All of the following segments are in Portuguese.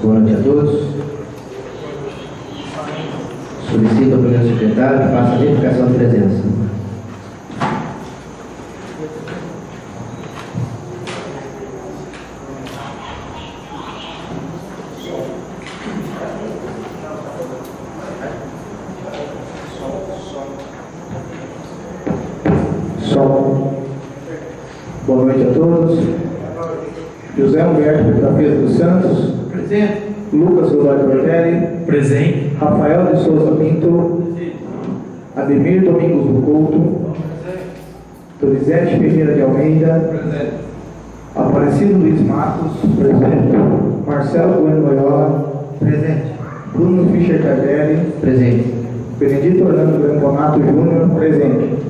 Boa noite a todos. Solicito ao primeiro secretário que faça a verificação de presença. Boa noite a todos. José Humberto da Feza dos Santos. Presente. Lucas Godoy Cortelli. Presente. Rafael de Souza Pinto. Ademir Domingos do Couto. Donizete Ferreira de Almeida. Presente. Aparecido Luiz Matos. Presente. Marcelo Bueno Loyola. Presente. Bruno Fischer Tardelli. Presente. Benedito Orlando Branconato Júnior. Presente.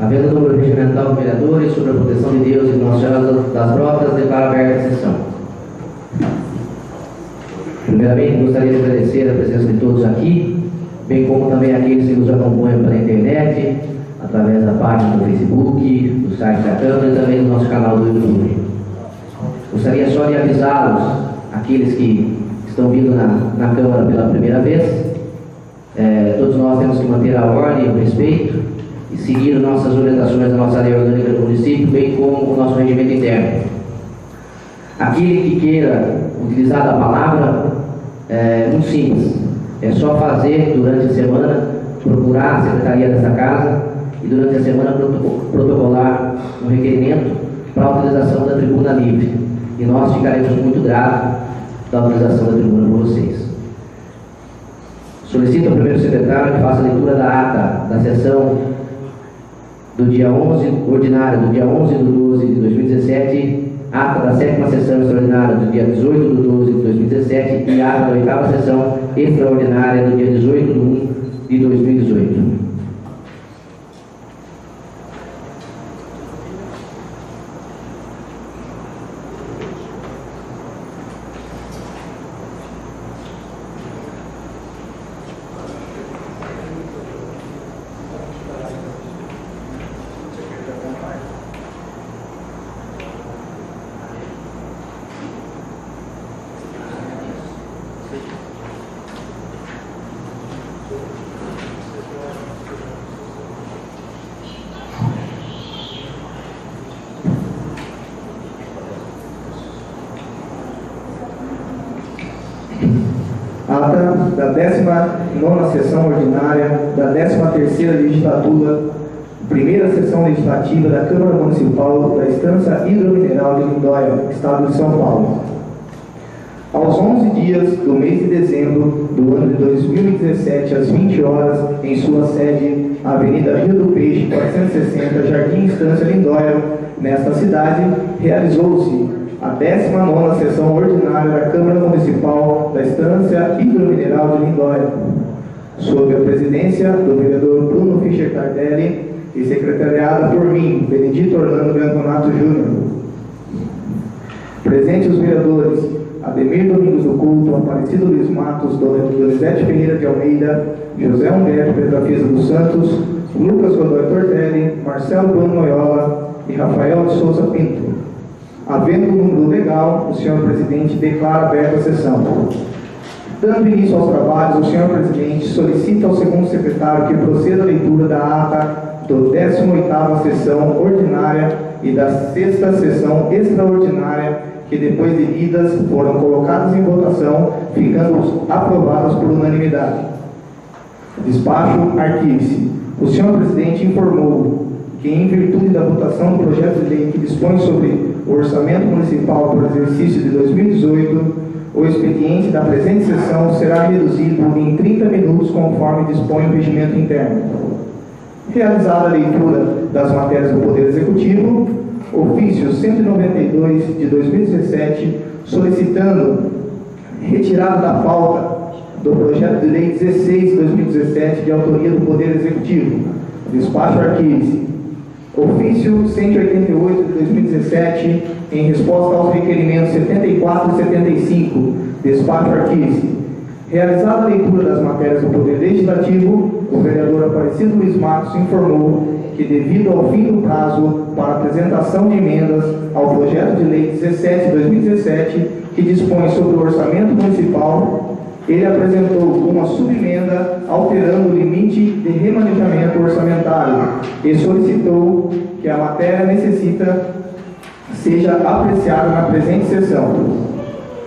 Havendo número regimental de vereadores sobre a proteção de Deus e de Nossa Senhora das Brotas, declaro aberta a sessão. Primeiramente, gostaria de agradecer a presença de todos aqui, bem como também aqueles que nos acompanham pela internet, através da página do Facebook, do site da Câmara e também do nosso canal do YouTube. Gostaria só de avisá-los, aqueles que estão vindo na Câmara pela primeira vez, todos nós temos que manter a ordem e o respeito, e seguir nossas orientações da nossa lei orgânica do município, bem como o nosso regimento interno. Aquele que queira utilizar a palavra, é muito simples, é só fazer durante a semana, procurar a secretaria dessa casa e durante a semana protocolar um requerimento para a utilização da tribuna livre. E nós ficaremos muito gratos da utilização da tribuna por vocês. Solicito ao primeiro secretário que faça a leitura da ata da sessão do dia 11, ordinária, do dia 11 de 12 de 2017, ata da 7ª sessão extraordinária do dia 18 de 12 de 2017 e ata da 8ª sessão extraordinária do dia 18 de 1 de 2018. Ata da 19ª sessão ordinária da 13ª legislatura, primeira sessão legislativa da Câmara Municipal da Estância Hidromineral de Lindóia, Estado de São Paulo. Aos 11 dias do mês de dezembro do ano de 2017, às 20 horas, em sua sede, Avenida Rio do Peixe, 460, Jardim Estância Lindóia, nesta cidade, realizou-se a 19ª sessão ordinária da Câmara Municipal da Estância Hidromineral de Lindóia, sob a presidência do vereador Bruno Fischer Tardelli e secretariada por mim, Benedito Orlando Branconato Júnior. Presentes os vereadores Ademir Domingos do Couto, Aparecido Luiz Matos, Donizete Ferreira de Almeida, José Humberto da Feza dos Santos, Lucas Godoy Cortelli, Marcelo Bueno Loyola e Rafael de Souza Pinto. Havendo o número legal, o senhor presidente declara aberta a sessão. Dando início aos trabalhos, o senhor presidente solicita ao segundo secretário que proceda a leitura da ata da 18ª sessão ordinária e da 6ª sessão extraordinária, que depois de lidas foram colocadas em votação, ficando aprovadas por unanimidade. Despacho, arquive-se. O senhor presidente informou que, em virtude da votação do projeto de lei que dispõe sobre o orçamento municipal para o exercício de 2018, o expediente da presente sessão será reduzido em 30 minutos, conforme dispõe o regimento interno. Realizada a leitura das matérias do Poder Executivo, ofício 192 de 2017, solicitando retirada da pauta do projeto de lei 16 de 2017, de autoria do Poder Executivo. Despacho, arquive-se. Ofício 188 de 2017, em resposta aos requerimentos 74 e 75, despacho, arquive-se. Realizada a leitura das matérias do Poder Legislativo, o vereador Aparecido Luiz Matos informou que, devido ao fim do prazo para apresentação de emendas ao projeto de lei 17/2017, que dispõe sobre o orçamento municipal, ele apresentou uma subemenda alterando o limite de remanejamento orçamentário e solicitou que a matéria seja apreciada na presente sessão.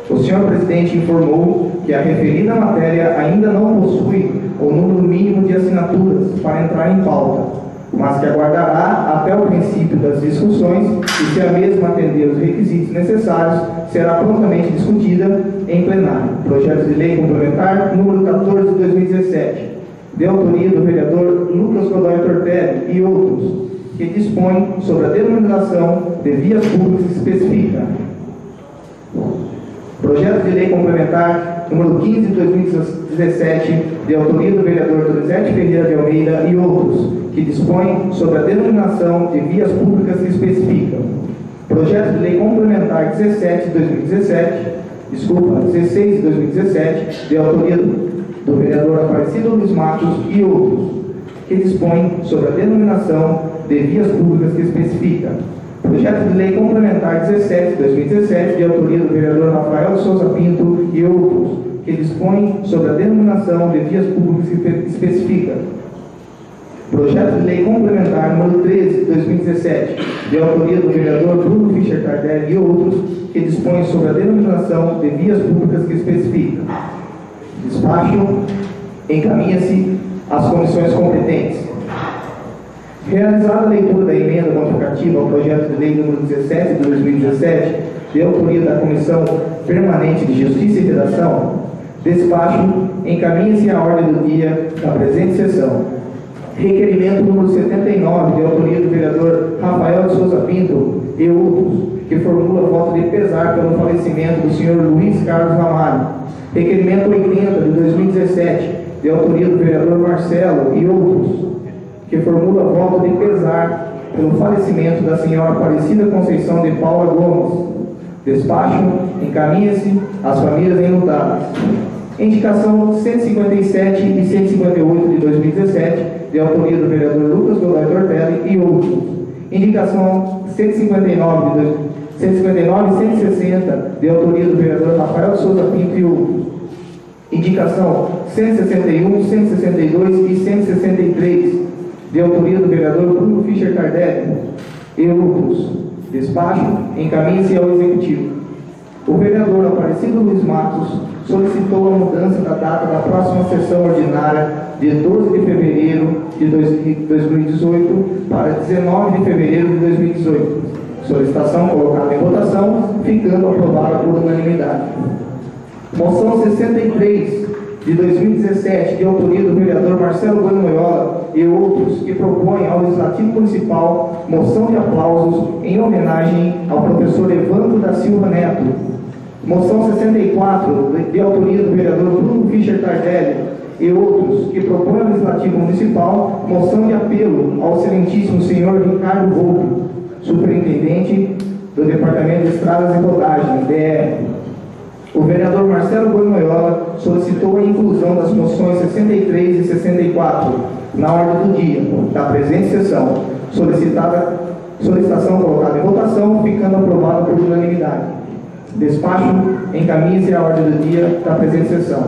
O senhor presidente informou que a referida matéria ainda não possui o número mínimo de assinaturas para entrar em pauta, mas que aguardará até o princípio das discussões e, se a mesma atender os requisitos necessários, será prontamente discutida em plenário. Projeto de lei complementar número 14 de 2017, de autoria do vereador Lucas Godoy Tortelli e outros, que dispõe sobre a denominação de vias públicas específica. Projeto de lei complementar número 15 de 2017, de autoria do vereador Donizete Ferreira de Almeida e outros, que dispõe sobre a denominação de vias públicas que especificam. Projeto de lei complementar 16 de 2017, de autoria do vereador Aparecido Luiz Matos e outros, que dispõe sobre a denominação de vias públicas que especifica. Projeto de lei complementar 17 de 2017, de autoria do vereador Rafael Souza Pinto e outros, que dispõe sobre a denominação de vias públicas que especifica. Projeto de lei complementar número 13 de 2017, de autoria do vereador Bruno Fischer Tardelli e outros, que dispõe sobre a denominação de vias públicas que especifica. Despacho encaminha-se às comissões competentes. Realizada a leitura da emenda modificativa ao projeto de lei número 17 de 2017, de autoria da Comissão Permanente de Justiça e Redação, despacho encaminha-se à ordem do dia da presente sessão. Requerimento número 79, de autoria do vereador Rafael de Souza Pinto e outros, que formula voto de pesar pelo falecimento do senhor Luiz Carlos Ramalho. Requerimento 80, de 2017, de autoria do vereador Marcelo e outros, que formula voto de pesar pelo falecimento da senhora Aparecida Conceição de Paula Gomes. Despacho encaminha-se às famílias enlutadas. Indicação 157 e 158 de 2017, de autoria do vereador Lucas Godoy Tortelli e outros. Indicação 159 e 160, de autoria do vereador Rafael Souza Pinto e outros. Indicação 161, 162 e 163, de autoria do vereador Bruno Fischer Tardelli e outros. Despacho encaminha-se ao Executivo. O vereador Aparecido Luiz Matos solicitou a mudança da data da próxima sessão ordinária de 12 de fevereiro de 2018 para 19 de fevereiro de 2018. Solicitação colocada em votação, ficando aprovada por unanimidade. Moção 63 de 2017, de autoria do vereador Marcelo Bueno e outros, que propõem ao Legislativo Municipal moção de aplausos em homenagem ao professor Evandro da Silva Neto. Moção 64, de autoria do vereador Bruno Fischer Tardelli e outros, que propõem ao Legislativo Municipal moção de apelo ao excelentíssimo senhor Ricardo Volpe, superintendente do Departamento de Estradas e Rodagem, DR. O vereador Marcelo Bonoiola solicitou a inclusão das moções 63 e 64 na ordem do dia da presente sessão. Solicitação colocada em votação, ficando aprovada por unanimidade. Despacho encaminha-se à ordem do dia da presente sessão.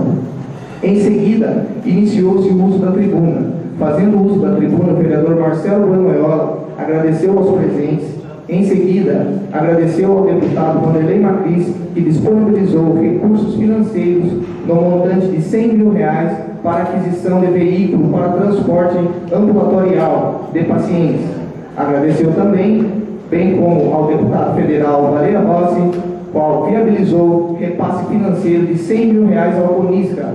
Em seguida, iniciou-se o uso da tribuna. Fazendo uso da tribuna, o vereador Marcelo Bonoiola agradeceu aos presentes. Em seguida, agradeceu ao deputado Vanderlei Macris, que disponibilizou recursos financeiros no montante de R$100 mil para aquisição de veículo para transporte ambulatorial de pacientes. Agradeceu também, bem como ao deputado federal Valeria Rossi, qual viabilizou repasse financeiro de R$100 mil ao Conisca.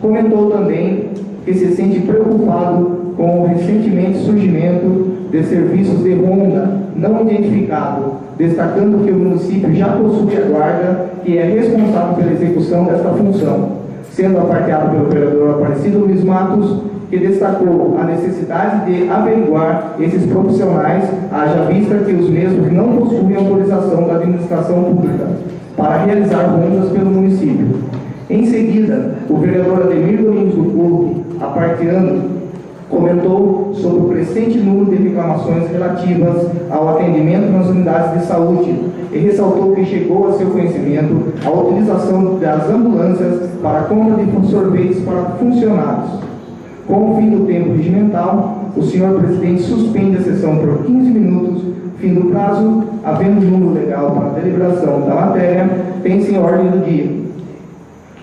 Comentou também que se sente preocupado com o recentemente surgimento de serviços de ronda não identificado, destacando que o município já possui a guarda que é responsável pela execução desta função, sendo aparteado pelo vereador Aparecido Luiz Matos, que destacou a necessidade de averiguar esses profissionais, haja vista que os mesmos não possuem autorização da administração pública para realizar rondas pelo município. Em seguida, o vereador Ademir Domingos do Corpo, aparteando, comentou sobre o crescente número de reclamações relativas ao atendimento nas unidades de saúde e ressaltou que chegou a seu conhecimento a utilização das ambulâncias para a compra de sorvetes para funcionários. Com o fim do tempo regimental, o senhor presidente suspende a sessão por 15 minutos, fim do prazo, havendo número legal para a deliberação da matéria, tem-se em ordem do dia.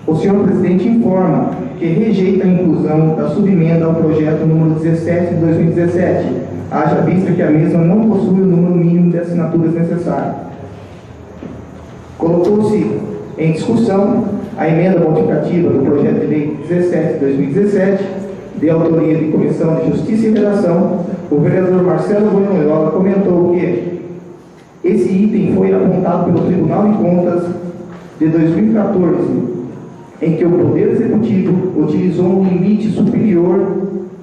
O senhor presidente informa que rejeita a inclusão da subemenda ao projeto número 17 de 2017, haja vista que a mesma não possui o número mínimo de assinaturas necessário. Colocou-se em discussão a emenda modificativa do projeto de lei 17 de 2017, de autoria de Comissão de Justiça e Redação. O vereador Marcelo Bueno comentou que esse item foi apontado pelo Tribunal de Contas de 2014, em que o Poder Executivo utilizou um limite superior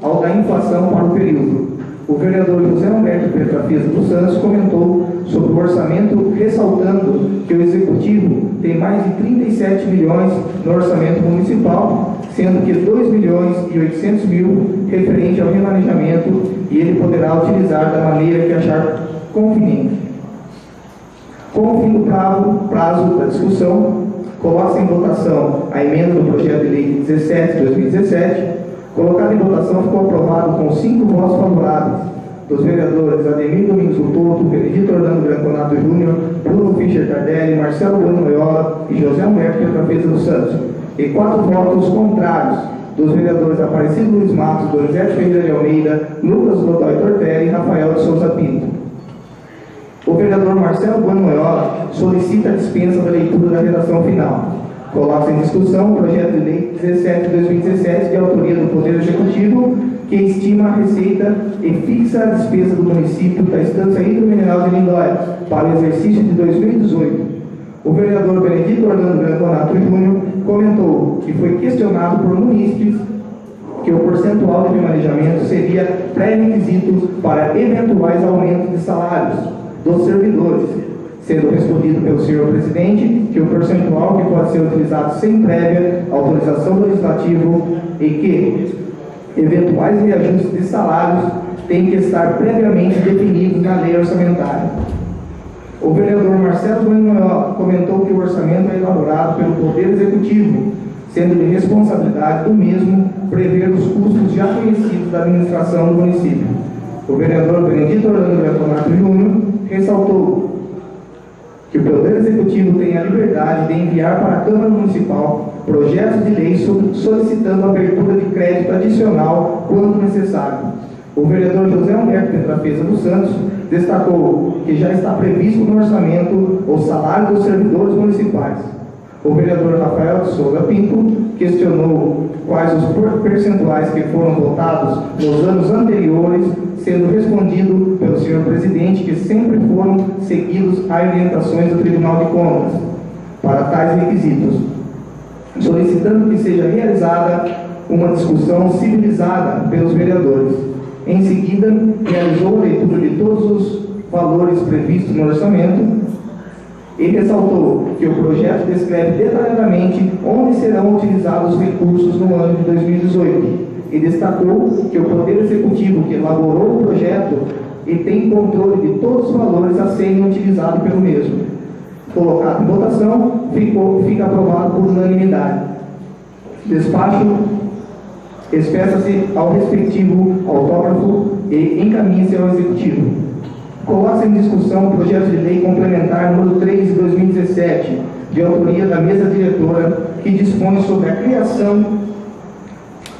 ao da inflação para o período. O vereador José Humberto Petrafesa dos Santos comentou sobre o orçamento, ressaltando que o Executivo tem mais de 37 milhões no orçamento municipal, sendo que 2 milhões e 800 mil referente ao remanejamento, e ele poderá utilizar da maneira que achar conveniente. Com o fim do prazo da discussão, coloca-se em votação a emenda do projeto de lei 17 de 2017. Colocado em votação, ficou aprovado com 5 votos favoráveis dos vereadores Ademir Domingos do Porto, Benedito Orlando Branconato Júnior, Bruno Fischer Tardelli, Marcelo Bueno Loyola e José Humberto Petrafesa dos Santos, e 4 votos contrários dos vereadores Aparecido Luiz Matos, Donizete Ferreira de Almeida, Lucas Godoy Tortelli e Rafael de Souza Pinto. O vereador Marcelo Bueno Loyola solicita a dispensa da leitura da redação final. Coloca em discussão o projeto de lei 17 de 2017, de autoria do Poder Executivo, que estima a receita e fixa a despesa do município da Estância Hidromineral de Lindóia para o exercício de 2018. O vereador Benedito Orlando Branconato Júnior comentou que foi questionado por munícipes que o percentual de remanejamento seria pré-requisito para eventuais aumentos de salários dos servidores, sendo respondido pelo senhor presidente que o percentual que pode ser utilizado sem prévia autorização do legislativo e que eventuais reajustes de salários têm que estar previamente definidos na lei orçamentária. O vereador Marcelo Bueno comentou que o orçamento é elaborado pelo Poder Executivo, sendo de responsabilidade do mesmo prever os custos já conhecidos da administração do município. O vereador Benedito Orlando Branconato Júnior ressaltou que o Poder Executivo tem a liberdade de enviar para a Câmara Municipal projetos de lei solicitando a abertura de crédito adicional quando necessário. O vereador José Humberto Petrafesa dos Santos destacou que já está previsto no orçamento o salário dos servidores municipais. O vereador Rafael de Souza Pinto questionou quais os percentuais que foram votados nos anos anteriores, sendo respondido pelo senhor presidente que sempre foram seguidos as orientações do Tribunal de Contas para tais requisitos, solicitando que seja realizada uma discussão civilizada pelos vereadores. Em seguida, realizou a leitura de todos os valores previstos no orçamento e ressaltou que o projeto descreve detalhadamente onde serão utilizados os recursos no ano de 2018 e destacou que o Poder Executivo que elaborou o projeto e tem controle de todos os valores a serem utilizados pelo mesmo. Colocado em votação, fica aprovado por unanimidade. Despacho expressa-se ao respectivo autógrafo e encaminha-se ao Executivo. Coloca em discussão o projeto de lei complementar número 3 de 2017, de autoria da mesa diretora, que dispõe sobre a criação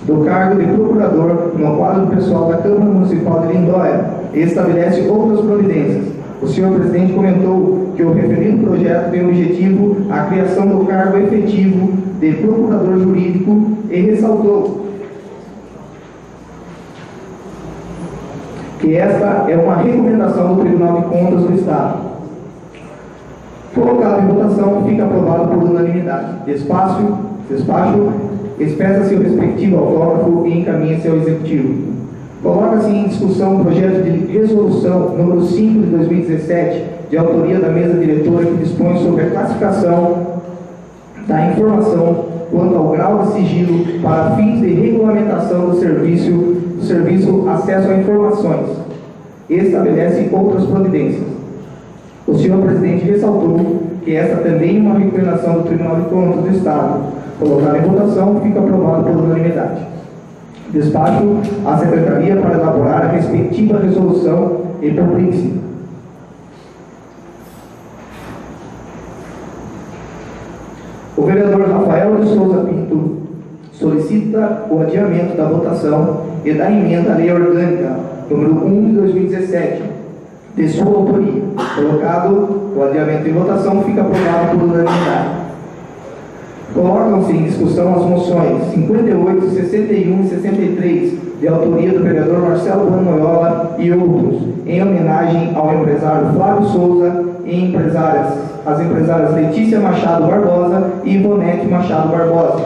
do cargo de procurador no quadro pessoal da Câmara Municipal de Lindóia e estabelece outras providências. O senhor presidente comentou que o referido projeto tem o objetivo a criação do cargo efetivo de procurador jurídico e ressaltou que esta é uma recomendação do Tribunal de Contas do Estado. Colocado em votação, fica aprovado por unanimidade. Despacho expressa-se o respectivo autógrafo e encaminha-se ao Executivo. Coloca-se em discussão o projeto de resolução número 5 de 2017, de autoria da mesa diretora, que dispõe sobre a classificação da informação quanto ao grau de sigilo para fins de regulamentação do serviço do Serviço Acesso a Informações e estabelece outras providências. O senhor presidente ressaltou que esta também é uma recomendação do Tribunal de Contas do Estado. Colocada em votação, fica aprovado por unanimidade. Despacho à Secretaria para elaborar a respectiva resolução e publique-se. O vereador Rafael de Souza Pinto solicita o adiamento da votação e da emenda à Lei Orgânica número 1 de 2017, de sua autoria. Colocado o adiamento em votação, fica aprovado por unanimidade. Colocam-se em discussão as moções 58, 61 e 63, de autoria do vereador Marcelo Banoiola e outros, em homenagem ao empresário Flávio Souza e as empresárias Letícia Machado Barbosa e Ivonete Machado Barbosa,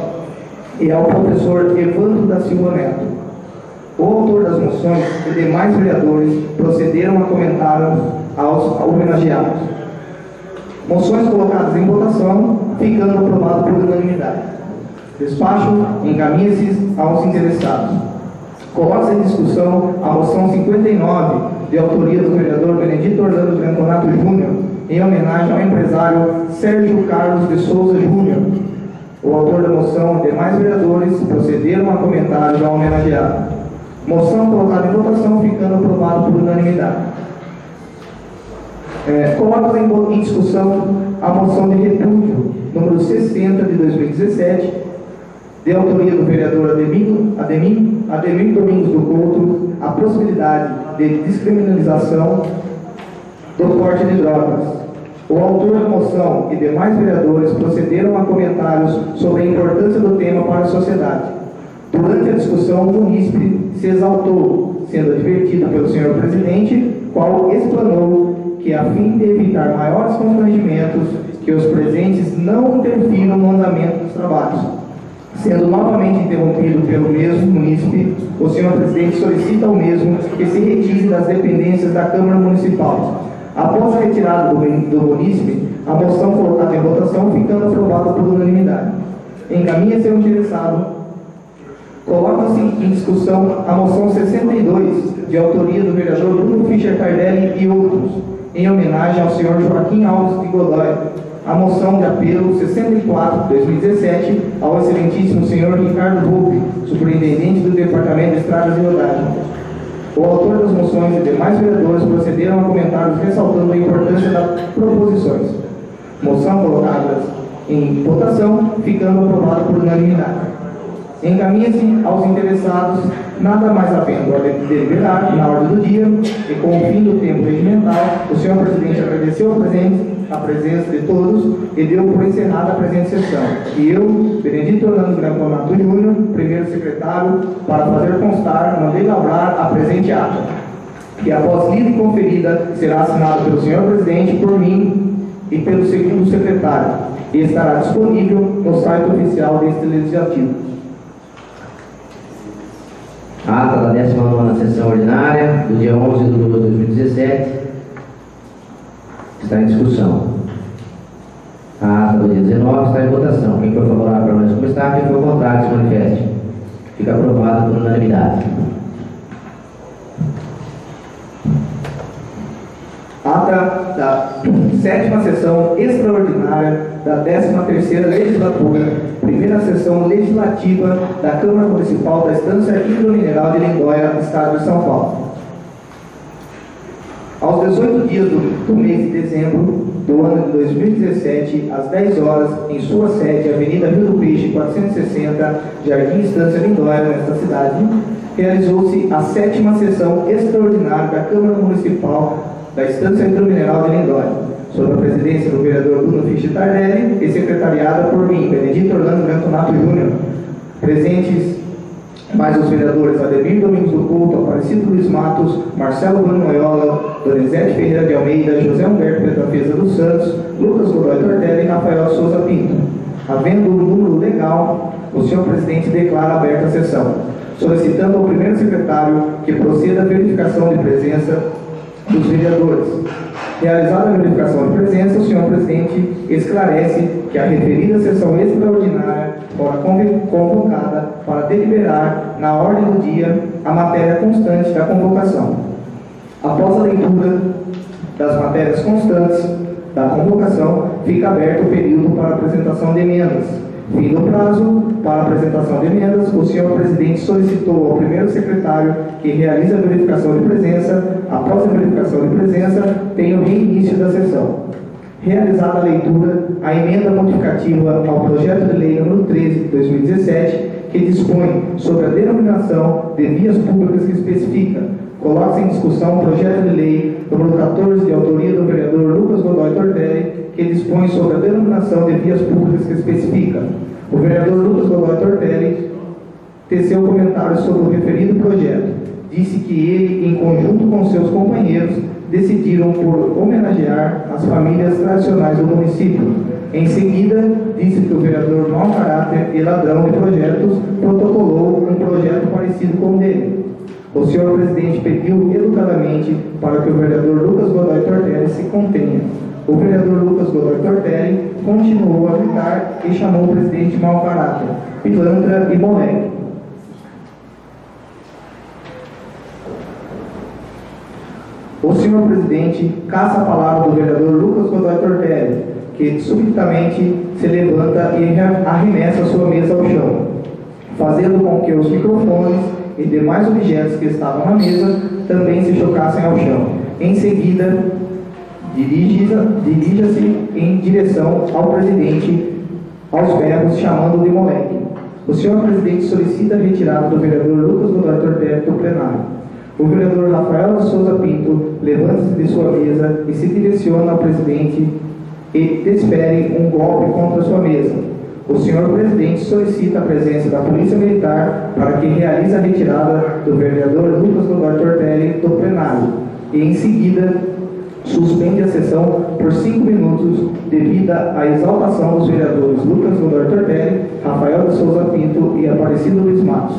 e ao professor Evandro da Silva Neto. O autor das moções e demais vereadores procederam a comentários aos homenageados. Moções colocadas em votação, ficando aprovado por unanimidade. Despacho encaminha-se aos interessados. Coloca-se em discussão a moção 59, de autoria do vereador Benedito Orlando Branconato Júnior, em homenagem ao empresário Sérgio Carlos de Souza Júnior. O autor da moção e demais vereadores procederam a comentários ao homenageado. Moção colocada em votação, ficando aprovado por unanimidade. Coloca em discussão a moção de repúdio número 60 de 2017, de autoria do vereador Ademir Domingos do Couto, a possibilidade de descriminalização do porte de drogas. O autor da moção e demais vereadores procederam a comentários sobre a importância do tema para a sociedade. Durante a discussão, o munícipe se exaltou, sendo advertido pelo senhor presidente, qual explanou que, a fim de evitar maiores constrangimentos, que os presentes não interfiram no andamento dos trabalhos. Sendo novamente interrompido pelo mesmo munícipe, o senhor presidente solicita ao mesmo que se retire das dependências da Câmara Municipal. Após a retirada do munícipe, a moção colocada em votação, ficando aprovada por unanimidade. Encaminha-se ao interessado. Coloca-se em discussão a moção 62, de autoria do vereador Bruno Fischer Cardelli e outros, em homenagem ao senhor Joaquim Alves de Godoy. A moção de apelo 64, 2017, ao excelentíssimo senhor Ricardo Volpe, superintendente do Departamento de Estradas e Rodagem. O autor das moções e demais vereadores procederam a comentários ressaltando a importância das proposições. Moção colocada em votação, ficando aprovada por unanimidade. Encaminha-se aos interessados, nada mais apenas deliberar na ordem do dia, e com o fim do tempo regimental, o senhor presidente agradeceu a presença de todos e deu por encerrada a presente sessão. E eu, Benedito Orlando Branconato Júnior, primeiro secretário, para fazer constar, mandei lavrar a presente ata, que após lida e conferida, será assinado pelo senhor presidente, por mim e pelo segundo secretário, e estará disponível no site oficial deste legislativo. A ata da 19ª sessão ordinária, do dia 11 de 2 de 2017, está em discussão. A ata do dia 19 está em votação. Quem for favorável, permaneça como está. Quem for contrário, se manifeste. Fica aprovado por unanimidade. Ata da 7ª sessão extraordinária da 13ª legislatura, primeira sessão legislativa da Câmara Municipal da Estância Hidromineral de Lindóia, Estado de São Paulo. Aos 18 dias do mês de dezembro do ano de 2017, às 10 horas, em sua sede, Avenida Rio do Peixe, 460, Jardim Estância Lindóia, nesta cidade, realizou-se a 7ª sessão extraordinária da Câmara Municipal da Estância Hidromineral de Lindóia, sob a presidência do vereador Bruno Fischer Cardelli e secretariada por mim, Benedito Orlando Branconato Júnior. Presentes mais os vereadores Ademir Domingos do Couto, Aparecido Luiz Matos, Marcelo Banoiola, Donizete Ferreira de Almeida, José Humberto Petrafeza dos Santos, Lucas Godoy Tortelli e Rafael Souza Pinto. Havendo o número legal, o senhor presidente declara aberta a sessão, solicitando ao primeiro secretário que proceda à verificação de presença dos vereadores. Realizada a verificação de presença, o senhor presidente esclarece que a referida sessão extraordinária fora convocada para deliberar, na ordem do dia, a matéria constante da convocação. Após a leitura das matérias constantes da convocação, fica aberto o período para apresentação de emendas. Fim do prazo para apresentação de emendas, o senhor presidente solicitou ao primeiro secretário que realize a verificação de presença. Após a verificação de presença, tem o reinício da sessão. Realizada a leitura, a emenda modificativa ao projeto de lei número 13 de 2017, que dispõe sobre a denominação de vias públicas que especifica. Coloca-se em discussão o projeto de lei número 14, de autoria do vereador Lucas Godoy Tortelli, que dispõe sobre a denominação de vias públicas que especifica. O vereador Lucas Godoy Tortelli teceu comentários sobre o referido projeto. Disse que ele, em conjunto com seus companheiros, decidiram por homenagear as famílias tradicionais do município. Em seguida, disse que o vereador mau caráter e ladrão de projetos protocolou um projeto parecido com o dele. O senhor presidente pediu educadamente para que o vereador Lucas Godoy Tortelli se contenha. O vereador Lucas Godoy Tortelli continuou a gritar e chamou o presidente mau caráter, pilantra e moleque. O senhor presidente caça a palavra do vereador Lucas Godoy Tortelli, que subitamente se levanta e arremessa sua mesa ao chão, fazendo com que os microfones e demais objetos que estavam na mesa também se chocassem ao chão. Em seguida, dirija-se em direção ao presidente, aos berros, chamando-o de moleque. O senhor presidente solicita a retirada do vereador Lucas Godoy Tortelli do plenário. O vereador Rafael de Souza Pinto levanta-se de sua mesa e se direciona ao presidente e desfere um golpe contra sua mesa. O senhor presidente solicita a presença da Polícia Militar para que realize a retirada do vereador Lucas Godoy Tortelli do plenário e, em seguida, suspende a sessão por 5 minutos devido à exaltação dos vereadores Lucas Godoy Tortelli, Rafael de Souza Pinto e Aparecido Luiz Matos.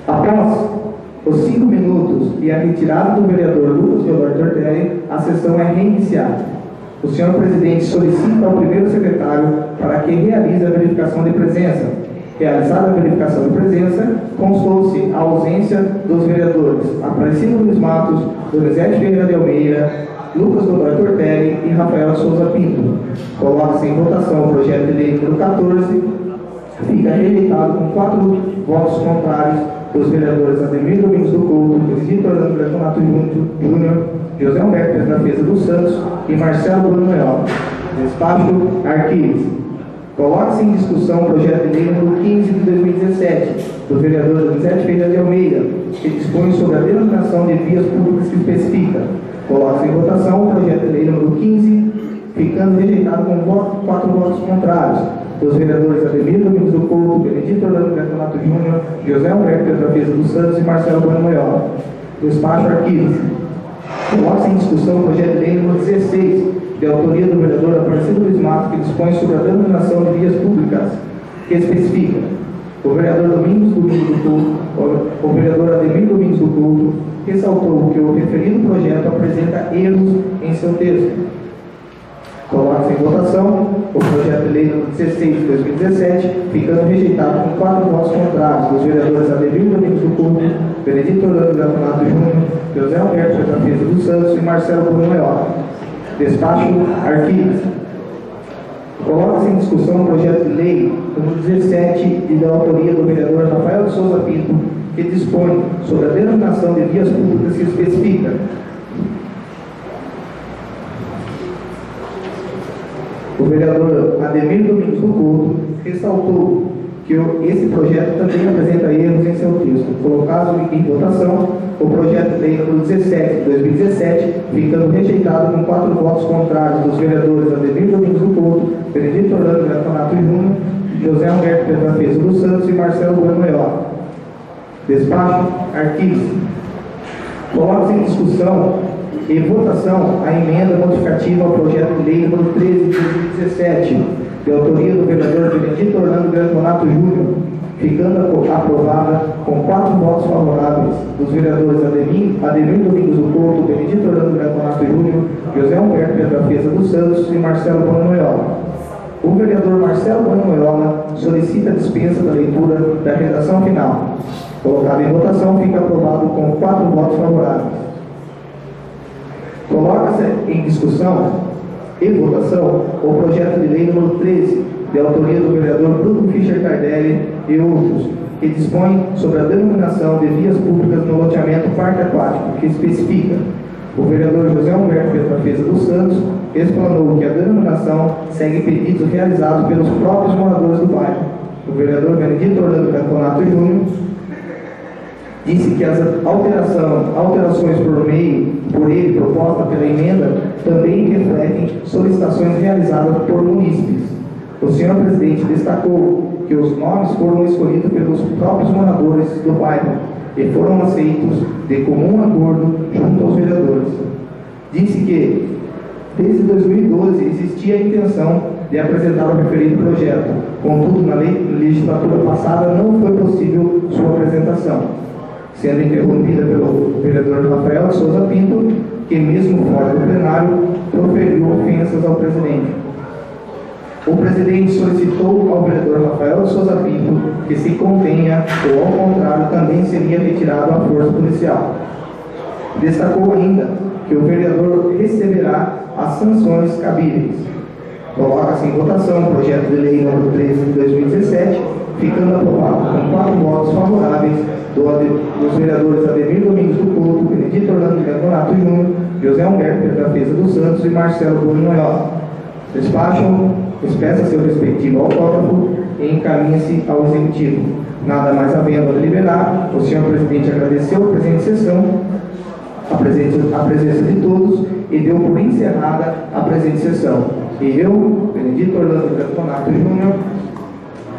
Após os 5 minutos e a retirada do vereador Lucas Godoy Tortelli, a sessão é reiniciada. O senhor presidente solicita ao primeiro secretário para que realize a verificação de presença. Realizada a verificação de presença, constou-se a ausência dos vereadores Aparecido Luiz Matos, Donizete Ferreira de Almeida, Lucas Godoy Tortelli e Rafael de Souza Pinto. Coloca-se em votação o projeto de lei número 14, fica rejeitado com 4 votos contrários dos vereadores Ademir Domingos do Couto, Benedito Orlando Greconato Júnior, José Humberto da Defesa dos Santos e Marcelo Bruno Leal. Despacho Arquivos. Coloca-se em discussão o projeto de lei número 15 de 2017, do vereador Donizete Ferreira de Almeida, que dispõe sobre a denominação de vias públicas que especifica. Coloca-se em votação o projeto de lei número 15, ficando rejeitado com 4 votos contrários dos vereadores Ademir Domingos do Couto, Benedito Orlando Greconato Júnior, José Humberto da Defesa dos Santos e Marcelo Bruno Leal. Despacho Arquivos. Coloca-se em discussão o projeto de lei número 16, de autoria do vereador Aparecido Luiz Matos, que dispõe sobre a denominação de vias públicas, que especifica. O vereador o vereador Ademir Domingos do Couto ressaltou que o referido projeto apresenta erros em seu texto. Coloca-se em votação o projeto de lei número 16 de 2017, ficando rejeitado com 4 votos contrários dos vereadores Ademir Domingos do Couto, Benedito Orlando Greconato Júnior, José Alberto da Defesa dos Santos e Marcelo Bruno Leal. Despacho Arquivos. Coloca-se em discussão o projeto de lei número 17, da autoria do vereador Rafael de Souza Pinto, que dispõe sobre a denominação de vias públicas que especifica. O vereador Ademir Domingos do Couto ressaltou que esse projeto também apresenta erros em seu texto. Colocado em votação o projeto de lei número 17 de 2017, ficando rejeitado com 4 votos contrários dos vereadores Ademir Domingos do Couto, Benedito Orlando Greconato Júnior, José Humberto da Defesa dos Santos e Marcelo Bruno Leal. Despacho Arquivos. Coloca-se em discussão e votação a emenda modificativa ao projeto de lei número 13 de 2017, de autoria do vereador Benedito Orlando Greconato Júnior, ficando aprovada com 4 votos favoráveis dos vereadores Ademir Domingos do Couto, Benedito Orlando Greconato Júnior, José Humberto da Defesa dos Santos e Marcelo Bruno Leal. O vereador Marcelo Bruno Leal solicita a dispensa da leitura da recomendação final. Colocado em votação, fica aprovado com 4 votos favoráveis. Coloca-se em discussão e votação o projeto de lei número 13, de autoria do vereador Bruno Fischer Tardelli e outros, que dispõe sobre a denominação de vias públicas no loteamento Parque Aquático, que especifica: o vereador José Humberto Petrafeza dos Santos explanou que a denominação segue pedidos realizados pelos próprios moradores do bairro. O vereador Benedito Orlando Camponato Júnior disse que as alterações por ele propostas pela emenda também refletem solicitações realizadas por munícipes. O senhor presidente destacou que os nomes foram escolhidos pelos próprios moradores do bairro e foram aceitos de comum acordo junto aos vereadores. Disse que, desde 2012, existia a intenção de apresentar o referido projeto. Contudo, na legislatura passada não foi possível sua apresentação, sendo interrompida pelo vereador Rafael de Souza Pinto, que mesmo fora do plenário, proferiu ofensas ao presidente. O presidente solicitou ao vereador Rafael de Souza Pinto que se contenha ou, ao contrário, também seria retirado a força policial. Destacou ainda que o vereador receberá as sanções cabíveis. Coloca-se em votação o projeto de lei número 13 de 2017, ficando aprovado com 4 votos favoráveis dos vereadores Ademir Domingos do Couto, Benedito Orlando Camponato Júnior, José Humberto Petrafeza dos Santos e Marcelo Bonoyola. Despacham, expressa seu respectivo autógrafo e encaminha-se ao Executivo. Nada mais havendo a deliberar, o senhor presidente agradeceu a presente sessão, a presença de todos, e deu por encerrada a presente sessão. E eu, Benedito Orlando Camponato Júnior,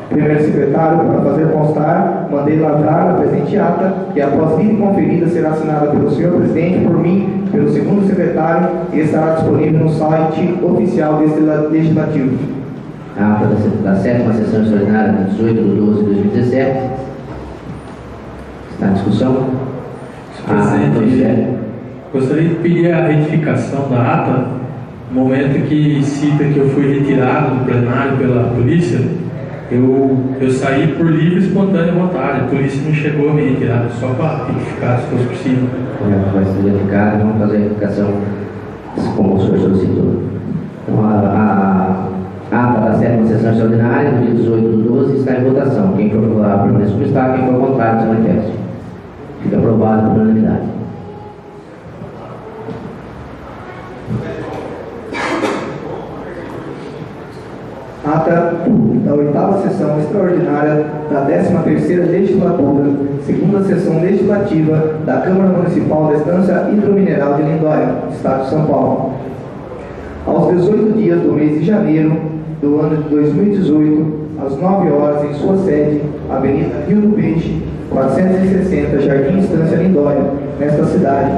primeiro secretário, para fazer constar, mandei lavrar a presente ata, que após lida e conferida será assinada pelo senhor presidente, por mim, pelo segundo secretário, e estará disponível no site oficial deste legislativo. A ata da 7ª sessão extraordinária de 18 de 12 de 2017 está em discussão. Presidente, gostaria de pedir a retificação da ata, no momento que cita que eu fui retirado do plenário pela polícia. Eu saí por livre e espontânea vontade. A polícia não chegou a me retirar, só para retificar se fosse possível. Vai ser verificado e vamos fazer a verificação como o senhor solicitou. Então, a ata da 7ª sessão extraordinária, do dia 18 de 12, está em votação. Quem for favorável permanece como está, quem for contrário, se manifeste. Fica aprovado por unanimidade. Ata da 8ª sessão extraordinária da 13ª legislatura, segunda sessão legislativa da Câmara Municipal da Estância Hidromineral de Lindóia, Estado de São Paulo. Aos 18 dias do mês de janeiro do ano de 2018, às 9 horas, em sua sede, Avenida Rio do Peixe, 460, Jardim Estância Lindóia, nesta cidade,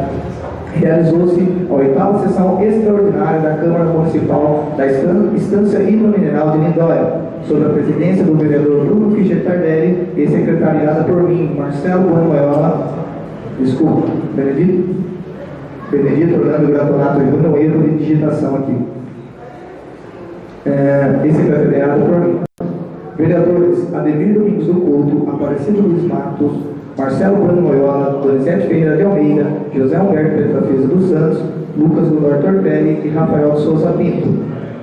realizou-se a 8ª sessão extraordinária da Câmara Municipal da Estância Hidromineral de Lindóia, sob a presidência do vereador Bruno Fischer Tardelli e secretariada por mim, Marcelo Bonoyola, Benedito Orlando Camponato Júnior, erro de digitação aqui, e secretariada por mim. Vereadores Ademir Domingos do Couto, Aparecido Luiz Matos, Marcelo Bonoyola, Donizete Ferreira de Almeida, José Humberto Petrafeza dos Santos, Lucas Godoy Tortelli e Rafael de Souza Pinto.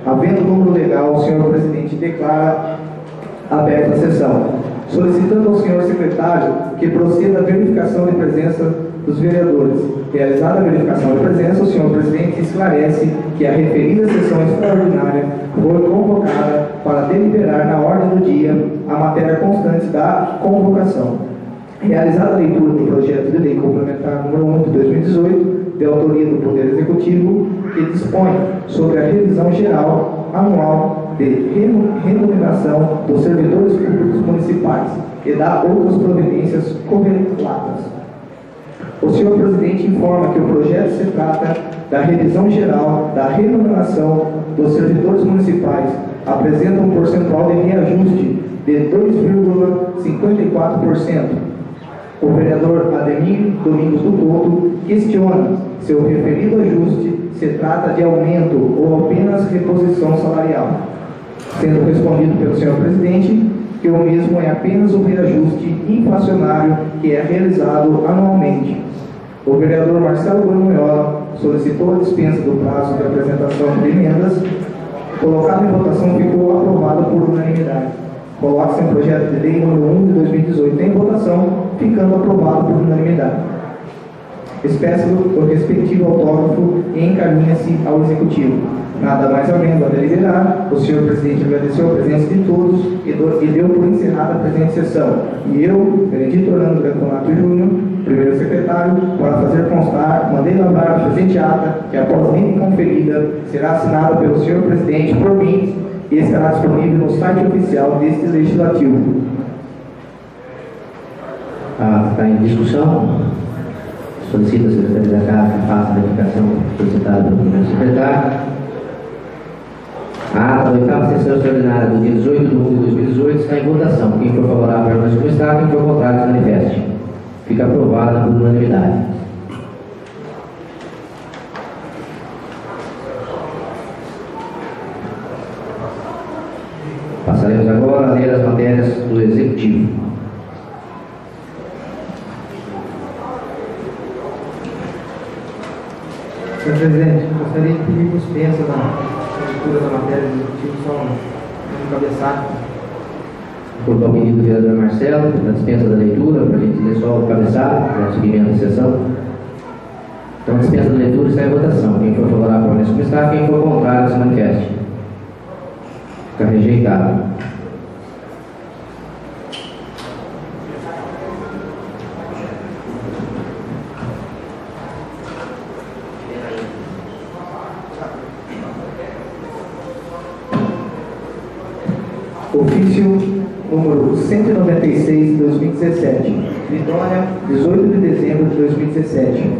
Havendo número legal, o senhor presidente declara aberta a sessão, solicitando ao senhor secretário que proceda a verificação de presença dos vereadores. Realizada a verificação de presença, o senhor presidente esclarece que a referida sessão extraordinária foi convocada para deliberar na ordem do dia a matéria constante da convocação. Realizada a leitura do projeto de lei complementar número 1 de 2018, de autoria do Poder Executivo, que dispõe sobre a revisão geral anual de remuneração dos servidores públicos municipais e dá outras providências correlatas. O senhor presidente informa que o projeto se trata da revisão geral da remuneração dos servidores municipais, apresenta um percentual de reajuste de 2,54%. O vereador Ademir Domingos do Couto questiona se o referido ajuste se trata de aumento ou apenas reposição salarial. Sendo respondido pelo senhor presidente que o mesmo é apenas um reajuste inflacionário que é realizado anualmente. O vereador Marcelo Brunoiola solicitou a dispensa do prazo de apresentação de emendas. Colocado em votação, ficou aprovado por unanimidade. Coloca-se em projeto de lei número 1 de 2018 em votação, ficando aprovado por unanimidade. Despeça o respectivo autógrafo e encaminha-se ao Executivo. Nada mais havendo a deliberar, o senhor presidente agradeceu a presença de todos e deu por encerrada a presente sessão. E eu, Benedito Orlando Branconato Júnior, primeiro secretário, para fazer constar, mandei lavrar a presente ata, que após lida conferida, será assinada pelo senhor presidente por mim e estará disponível no site oficial deste legislativo. Está em discussão. Solicita a Secretaria da Casa que faça a verificação solicitada pelo primeiro secretário. A ata da oitava sessão extraordinária do dia 18 de 1 de 2018 está em votação. Quem for favorável, permanece como está. Quem for contrário, se manifeste. Fica aprovada por unanimidade. Passaremos agora a ler as matérias do Executivo. Senhor presidente, gostaria de pedir dispensa na leitura da matéria do Executivo, só um cabeçalho. Por pedido do vereador Marcelo, na dispensa da leitura, para a gente ler só o cabeçalho, para o seguimento da sessão. Então, a dispensa da leitura está em votação. Quem for favorável, permanece como está. Quem for contrário, se manifeste. Fica rejeitado. Ofício número 196 de 2017, Vitória, 18 de dezembro de 2017.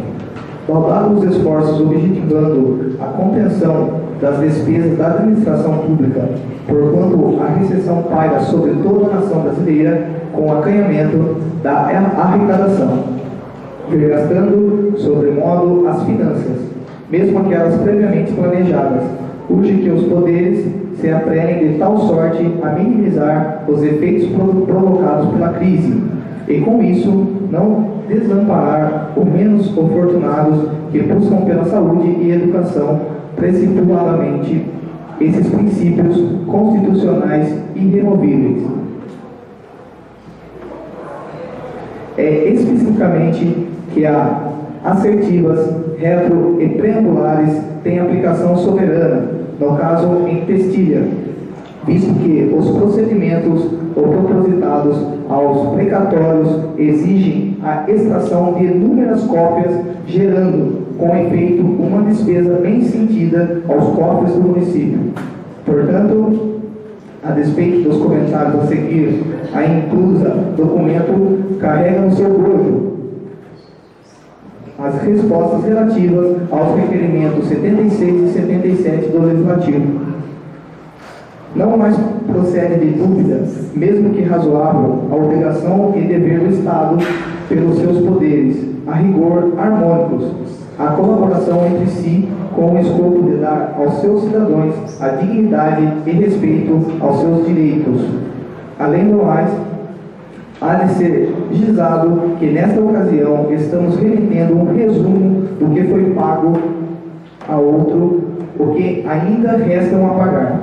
Laudados os esforços objetivando a contenção das despesas da administração pública, porquanto a recessão paira sobre toda a nação brasileira com o acanhamento da arrecadação, desgastando sobremodo as finanças, mesmo aquelas previamente planejadas, urge que os poderes se aprenem de tal sorte a minimizar os efeitos provocados pela crise, e com isso não desamparar os menos afortunados que buscam pela saúde e educação precipitadamente esses princípios constitucionais irremovíveis. É especificamente que há assertivas, retro e preambulares têm aplicação soberana, no caso em textilha, visto que os procedimentos ou propositados aos precatórios exigem a extração de inúmeras cópias, gerando, com efeito, uma despesa bem sentida aos cofres do município. Portanto, a despeito dos comentários a seguir, a inclusa documento carrega no seu bojo as respostas relativas aos requerimentos 76 e 77 do Legislativo. Não mais procede de dúvida, mesmo que razoável, a obrigação e dever do Estado, pelos seus poderes, a rigor harmônicos, a colaboração entre si com o escopo de dar aos seus cidadãos a dignidade e respeito aos seus direitos. Além do mais, há de ser gizado que nesta ocasião estamos remetendo um resumo do que foi pago a outro, o que ainda restam a pagar.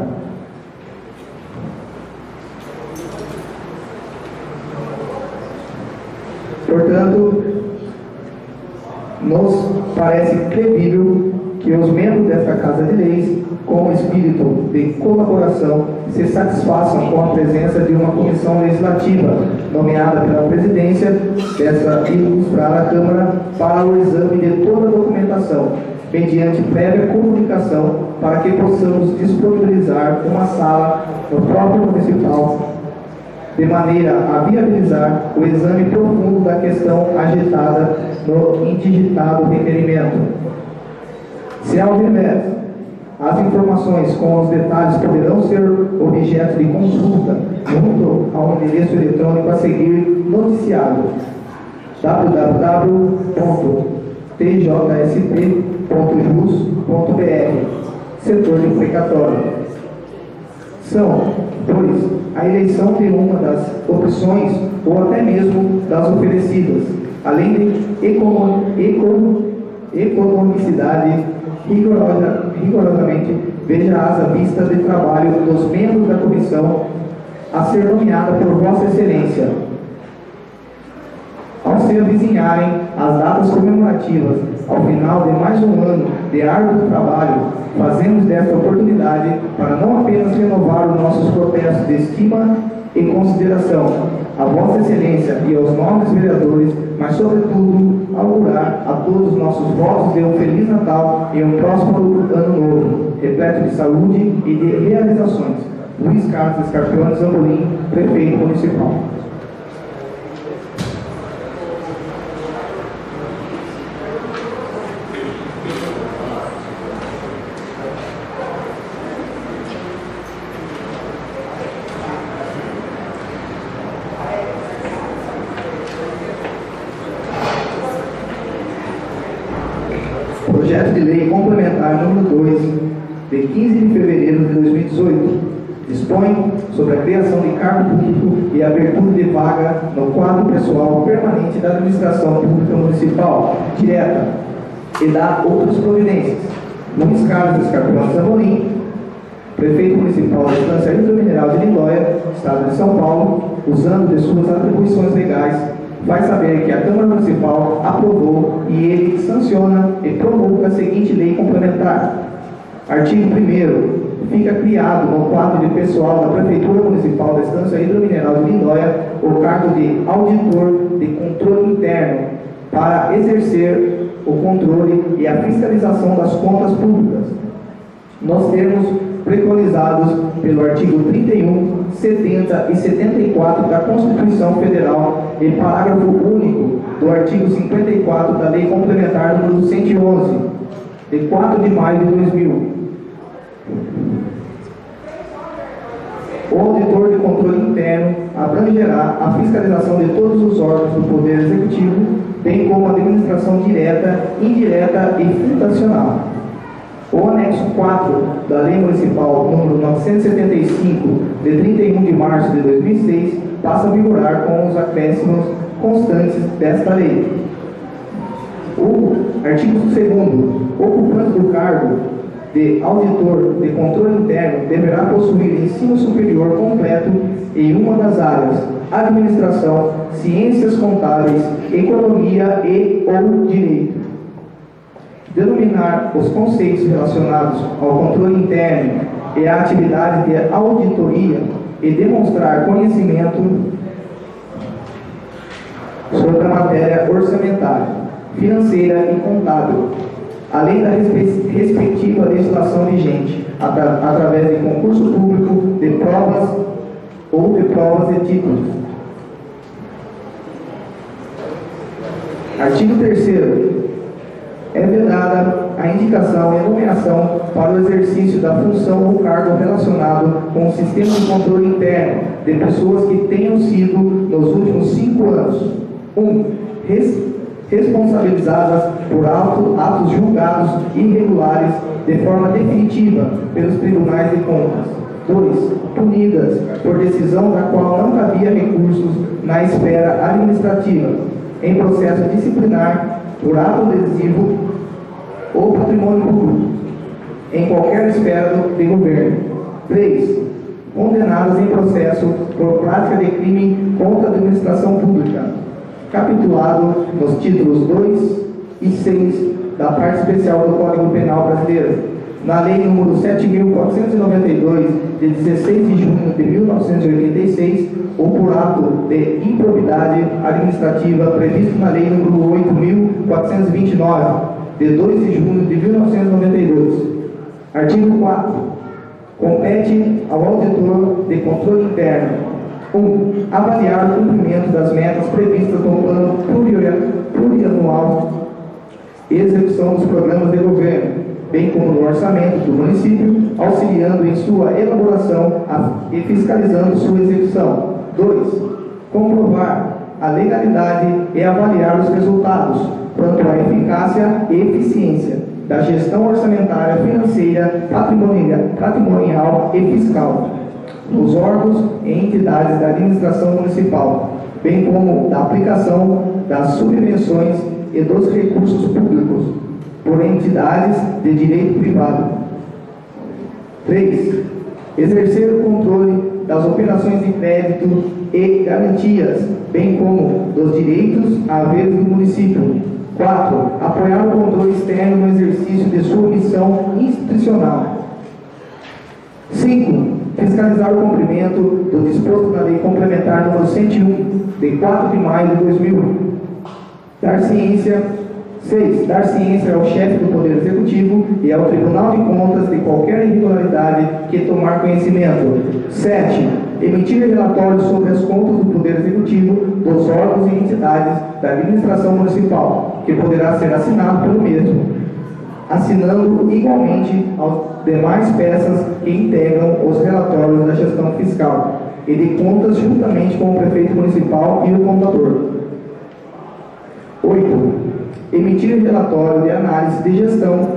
Portanto, nos parece credível que os membros desta Casa de Leis, com o espírito de colaboração, se satisfaçam com a presença de uma comissão legislativa, nomeada pela presidência dessa ilustrada Câmara, para o exame de toda a documentação, mediante prévia comunicação, para que possamos disponibilizar uma sala no próprio municipal, de maneira a viabilizar o exame profundo da questão agitada no indigitado requerimento. Se ao revés, as informações com os detalhes poderão ser objeto de consulta junto ao endereço eletrônico a seguir noticiado www.tjsp.jus.br, setor de precatório. São, 2. A eleição de uma das opções ou até mesmo das oferecidas, além de economicidade rigorosamente veja-as à vista de trabalho dos membros da comissão a ser nomeada por Vossa Excelência. Ao se avizinharem as datas comemorativas, ao final de mais um ano de árduo trabalho, fazemos desta oportunidade para não apenas renovar os nossos protestos de estima e consideração a Vossa Excelência e aos nobres vereadores, mas sobretudo augurar a todos os nossos votos de um Feliz Natal e um próspero Ano Novo, repleto de saúde e de realizações. Luiz Carlos Scarpione Zambolim, Prefeito Municipal. Projeto de Lei Complementar número 2, de 15 de fevereiro de 2018, dispõe sobre a criação de cargo público e abertura de vaga no quadro pessoal permanente da Administração Pública Municipal, direta, e dá outras providências. Luiz Carlos Scarpione Zambolim, Prefeito Municipal da Estância Hidromineral de Lindóia, Estado de São Paulo, usando de suas atribuições legais, vai saber que a Câmara Municipal aprovou e ele sanciona e promulga a seguinte lei complementar. Artigo 1º. Fica criado no quadro de pessoal da Prefeitura Municipal da Estância Hidromineral de Lindóia o cargo de auditor de controle interno para exercer o controle e a fiscalização das contas públicas, nos termos preconizados pelo artigo 31, 70 e 74 da Constituição Federal e parágrafo único do artigo 54 da Lei Complementar número 111, de 4 de maio de 2000. O auditor de controle interno abrangerá a fiscalização de todos os órgãos do Poder Executivo, bem como a administração direta, indireta e fundacional. O anexo 4 da Lei Municipal número 975, de 31 de março de 2006, passa a vigorar com os acréscimos constantes desta lei. O artigo 2º. Ocupante do cargo de auditor de controle interno deverá possuir ensino superior completo em uma das áreas: administração, ciências contábeis, economia e ou direito. Denominar os conceitos relacionados ao controle interno e à atividade de auditoria e demonstrar conhecimento sobre a matéria orçamentária, financeira e contábil, além da respectiva legislação vigente, através de concurso público, de provas ou de provas e títulos. Artigo 3º. É vedada a indicação e a nomeação para o exercício da função ou cargo relacionado com o sistema de controle interno de pessoas que tenham sido, nos últimos 5 anos, 1. Responsabilizadas por atos julgados irregulares de forma definitiva pelos tribunais de contas. 2. Punidas por decisão da qual não cabia recursos na esfera administrativa, em processo disciplinar, por ato lesivo ou patrimônio público, em qualquer esfera de governo. 3. Condenadas em processo por prática de crime contra a administração pública, capitulado nos títulos 2 e 6 da parte especial do Código Penal brasileiro, na Lei nº 7.492, de 16 de junho de 1986, ou por ato de improbidade administrativa previsto na Lei nº 8.429, de 2 de junho de 1992. Artigo 4. Compete ao auditor de controle interno: 1. Avaliar o cumprimento das metas previstas no plano plurianual e execução dos programas de governo, bem como no orçamento do município, auxiliando em sua elaboração e fiscalizando sua execução. 2. Comprovar a legalidade e avaliar os resultados, quanto à eficácia e eficiência da gestão orçamentária, financeira, patrimonial e fiscal. nos órgãos e entidades da administração municipal, bem como da aplicação das subvenções e dos recursos públicos por entidades de direito privado. 3. Exercer o controle das operações de crédito e garantias, bem como dos direitos a haveres do município. 4. Apoiar o controle externo no exercício de sua missão institucional. 5. Fiscalizar o cumprimento do disposto na Lei Complementar número 101, de 4 de maio de 2000. 6. Dar ciência ao chefe do Poder Executivo e ao Tribunal de Contas de qualquer irregularidade que tomar conhecimento. 7. Emitir relatórios sobre as contas do Poder Executivo, dos órgãos e entidades da administração municipal, que poderá ser assinado pelo mesmo, assinando igualmente as demais peças que integram os relatórios da gestão fiscal e de contas juntamente com o prefeito municipal e o contador. 8. Emitir relatório de análise de gestão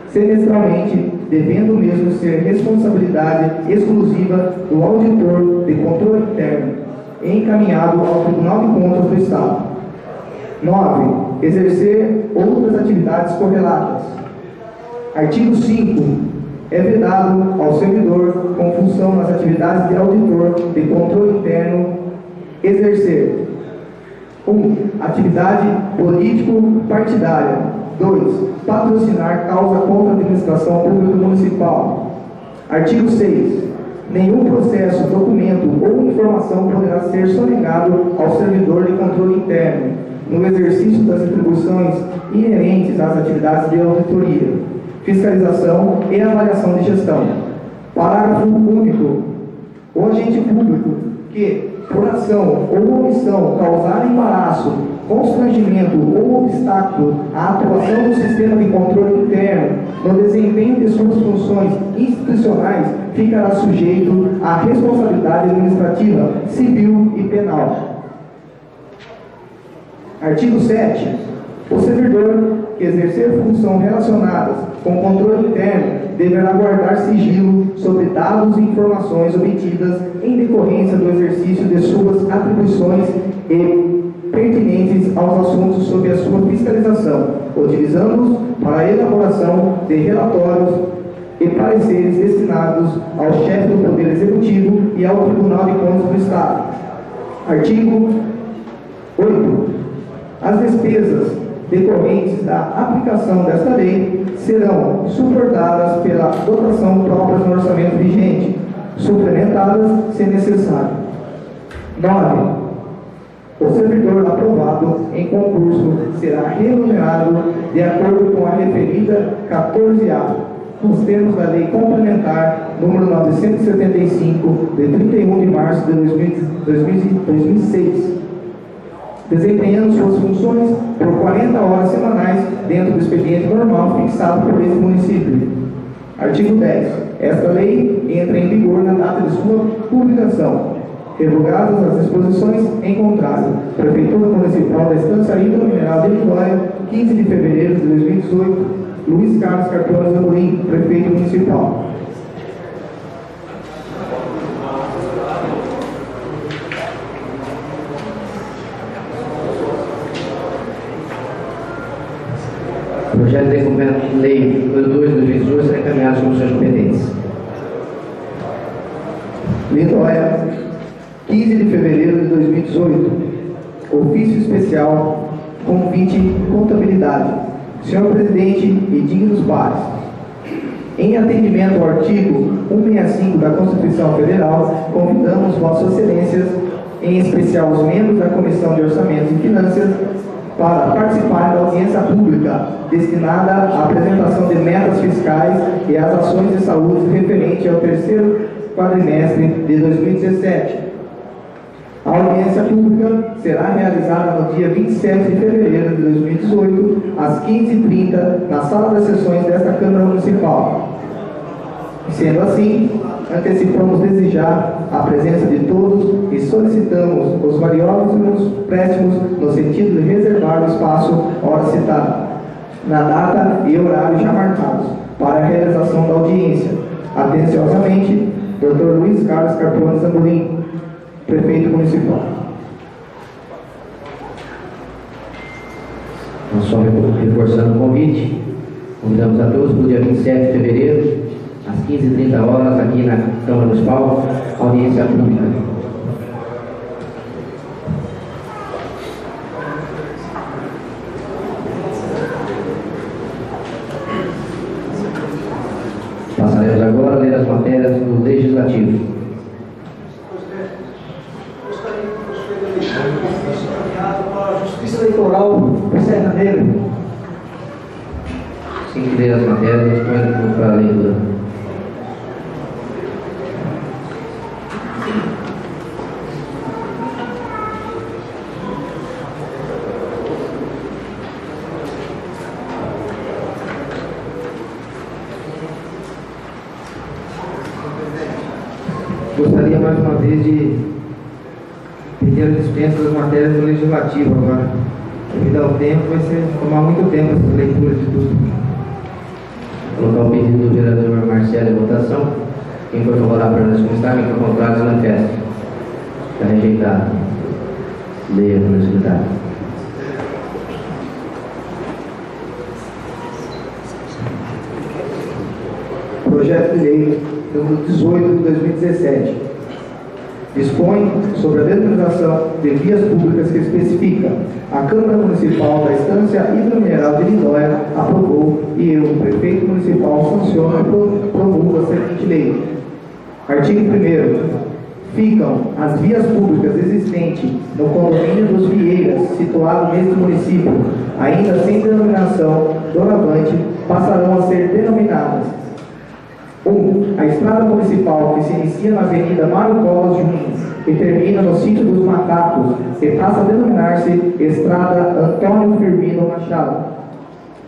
semestralmente, devendo mesmo ser responsabilidade exclusiva do auditor de controle interno, encaminhado ao Tribunal de Contas do Estado. 9. Exercer outras atividades correlatas. Artigo 5. É vedado ao servidor com função nas atividades de auditor de controle interno exercer 1. Atividade político-partidária. 2. Patrocinar causa contra a administração pública municipal. Artigo 6. Nenhum processo, documento ou informação poderá ser sonegado ao servidor de controle interno no exercício das atribuições inerentes às atividades de auditoria, fiscalização e avaliação de gestão. Parágrafo único. O agente público que, por ação ou omissão, causar embaraço, constrangimento ou obstáculo à atuação do sistema de controle interno no desempenho de suas funções institucionais, ficará sujeito à responsabilidade administrativa, civil e penal. Artigo 7. O servidor que exercer função relacionadas com controle interno deverá guardar sigilo sobre dados e informações obtidas em decorrência do exercício de suas atribuições e pertinentes aos assuntos sob a sua fiscalização, utilizando-os para a elaboração de relatórios e pareceres destinados ao chefe do Poder Executivo e ao Tribunal de Contas do Estado. Artigo 8. As despesas decorrentes da aplicação desta lei serão suportadas pela dotação própria no orçamento vigente, suplementadas se necessário. 9. O servidor aprovado em concurso será remunerado de acordo com a referida 14A, nos termos da Lei Complementar número 975, de 31 de março de 2006, desempenhando suas funções por 40 horas semanais dentro do expediente normal fixado por esse município. Artigo 10. Esta lei entra em vigor na data de sua publicação, revogadas as disposições em contrário. Prefeitura Municipal da Estância Ainda Mineral de Vitória, 15 de fevereiro de 2018, Luiz Carlos Cartões Amorim, Prefeito Municipal. O projeto de documento de lei número 2 de 2018 será encaminhado às comissões competentes. Vitória, 15 de fevereiro de 2018. Ofício especial, convite contabilidade. Senhor Presidente e dignos pares, em atendimento ao artigo 165 da Constituição Federal, convidamos Vossas Excelências, em especial os membros da Comissão de Orçamentos e Finanças, para participar da audiência pública destinada à apresentação de metas fiscais e às ações de saúde referente ao terceiro quadrimestre de 2017. A audiência pública será realizada no dia 27 de fevereiro de 2018, às 15h30, na sala das sessões desta Câmara Municipal. Sendo assim, antecipamos desejar a presença de todos e solicitamos os valiosos préstimos no sentido de reservar o espaço hora citada, na data e horário já marcados, para a realização da audiência. Atenciosamente, Dr. Luiz Carlos Carpone Zambolim, prefeito municipal. Nós só reforçando o convite, convidamos a todos para o dia 27 de fevereiro, às 15h30, aqui na Câmara Municipal, audiência pública. Passaremos agora a ler as matérias do Legislativo. Justiça Eleitoral do Serra Negra. Assim que ler as matérias, põe para a leitura. Gostaria mais uma vez de pedir a dispensa das matérias do Legislativo agora. Devido ao tempo, vai tomar muito tempo essa leitura de tudo. Vou colocar o pedido do vereador Marcelo em votação. Quem for favorável permanece como está, quem for contrário, manifeste. Está rejeitado. Leia, senhor secretário. Projeto de lei número 18 de 2017. Dispõe sobre a determinação de vias públicas que especifica. A Câmara Municipal da Estância Hidromineral de Lindóia aprovou e eu, prefeito municipal, sanciono e promulgo a seguinte lei. Artigo 1º. Ficam as vias públicas existentes no condomínio dos Vieiras, situado neste município, ainda sem denominação doravante, passarão a ser denominadas: 1. A estrada municipal que se inicia na Avenida Mário Covas Júnior e termina no Sítio dos Macacos e passa a denominar-se Estrada Antônio Firmino Machado.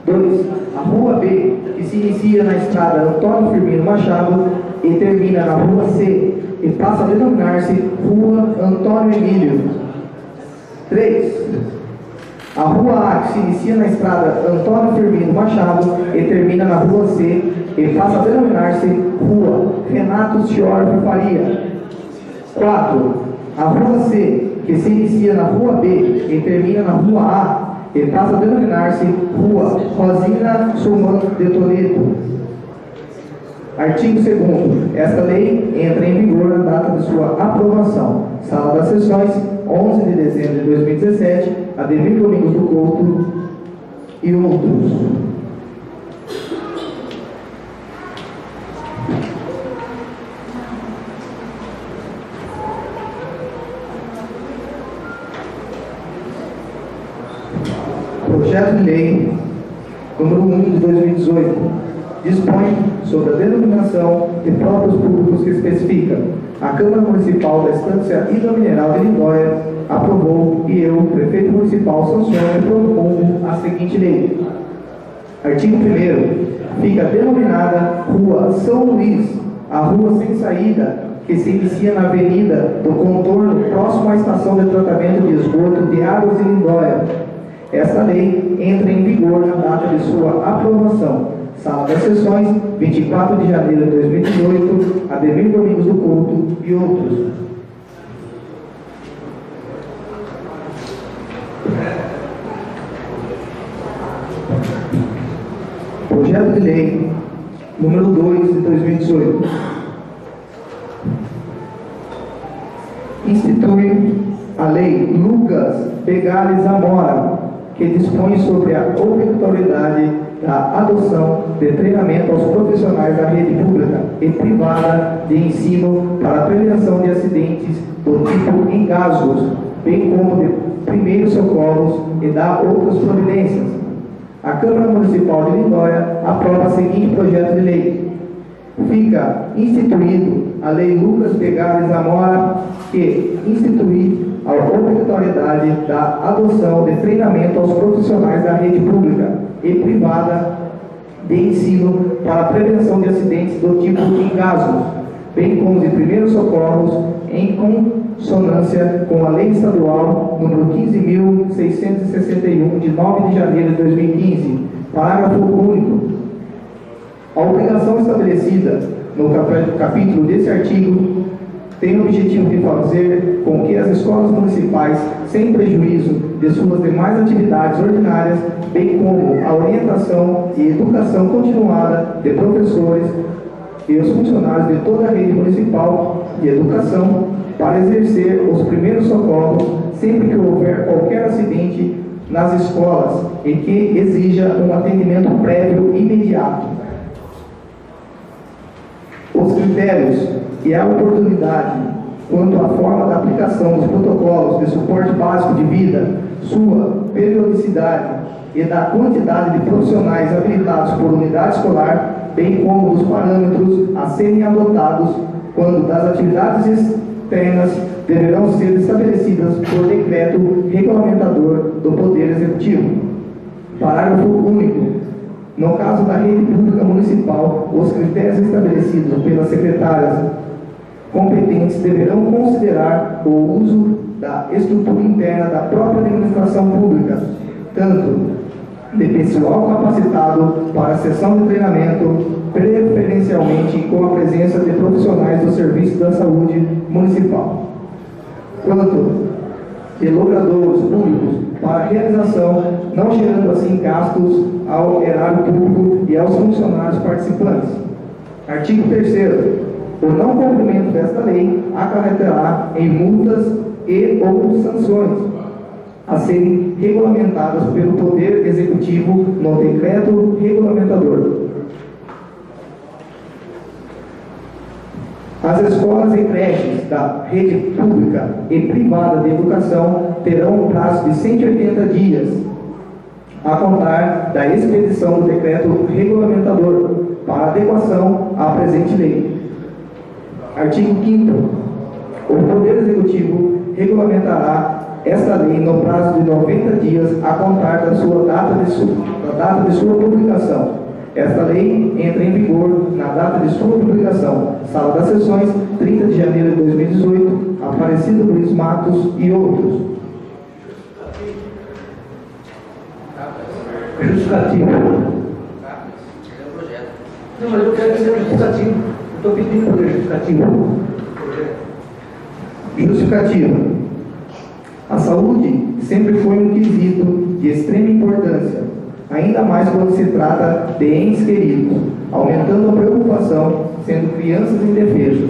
2. A Rua B, que se inicia na Estrada Antônio Firmino Machado e termina na Rua C e passa a denominar-se Rua Antônio Emílio. 3. A Rua A, que se inicia na Estrada Antônio Firmino Machado e termina na Rua C e passa a denominar-se Rua Renato Chiorfi Faria. 4. A Rua C, que se inicia na Rua B e termina na Rua A e passa a denominar-se Rua Rosina Suman de Toledo. Artigo 2º. Esta lei entra em vigor na data de sua aprovação. Sala das Sessões, 11 de dezembro de 2017, Ademir Domingos do Couto e outros. Projeto de Lei número 1 de 2018 dispõe sobre a denominação de próprios públicos que especifica. A Câmara Municipal da Estância Hidromineral de Lindóia aprovou e eu, prefeito municipal, sanciono e promulgo a seguinte lei. Artigo 1º. Fica denominada Rua São Luís, a rua sem saída, que se inicia na Avenida do Contorno, próximo à estação de tratamento de esgoto de Águas de Lindóia. Esta lei entra em vigor na data de sua aprovação. Sala das Sessões, 24 de janeiro de 2018, Ademir Domingos do Couto e outros. Projeto de Lei número 2 de 2018. Institui a Lei Lucas Pegales Amora, que dispõe sobre a obrigatoriedade da adoção de treinamento aos profissionais da rede pública e privada de ensino para a prevenção de acidentes do tipo engasgos, bem como de primeiros socorros e da outras providências. A Câmara Municipal de Lindóia aprova o seguinte projeto de lei. Fica instituído a Lei Lucas Pegales Amora, que institui a obrigatoriedade da adoção de treinamento aos profissionais da rede pública e privada de ensino para a prevenção de acidentes do tipo engasgos, bem como de primeiros socorros, em consonância com a Lei Estadual número 15.661, de 9 de janeiro de 2015, parágrafo único. A obrigação estabelecida no capítulo desse artigo, tem o objetivo de fazer com que as escolas municipais, sem prejuízo de suas demais atividades ordinárias, bem como a orientação e educação continuada de professores e os funcionários de toda a rede municipal de educação, para exercer os primeiros socorros sempre que houver qualquer acidente nas escolas e que exija um atendimento prévio imediato. Os critérios e a oportunidade quanto à forma da aplicação dos protocolos de suporte básico de vida, sua periodicidade e da quantidade de profissionais habilitados por unidade escolar, bem como dos parâmetros a serem adotados quando das atividades externas deverão ser estabelecidas por decreto regulamentador do Poder Executivo. Parágrafo único. No caso da rede pública municipal, os critérios estabelecidos pelas secretárias competentes deverão considerar o uso da estrutura interna da própria administração pública, tanto de pessoal capacitado para a sessão de treinamento, preferencialmente com a presença de profissionais do Serviço da Saúde Municipal, quanto de logradouros públicos para a realização, não gerando assim gastos ao erário público e aos funcionários participantes. Artigo 3º. O não cumprimento desta lei acarretará em multas e ou sanções a serem regulamentadas pelo Poder Executivo no decreto regulamentador. As escolas e creches da rede pública e privada de educação terão um prazo de 180 dias a contar da expedição do decreto regulamentador para adequação à presente lei. Artigo 5º. O Poder Executivo regulamentará esta lei no prazo de 90 dias a contar da data de sua publicação. Esta lei entra em vigor na data de sua publicação. Sala das Sessões, 30 de janeiro de 2018, Aparecido Luiz Matos e outros. Justificativo. Não, mas eu quero que seja justificativo. Estou pedindo para o justificativo. Justificativa. A saúde sempre foi um quesito de extrema importância, ainda mais quando se trata de entes queridos, aumentando a preocupação, sendo crianças indefesas.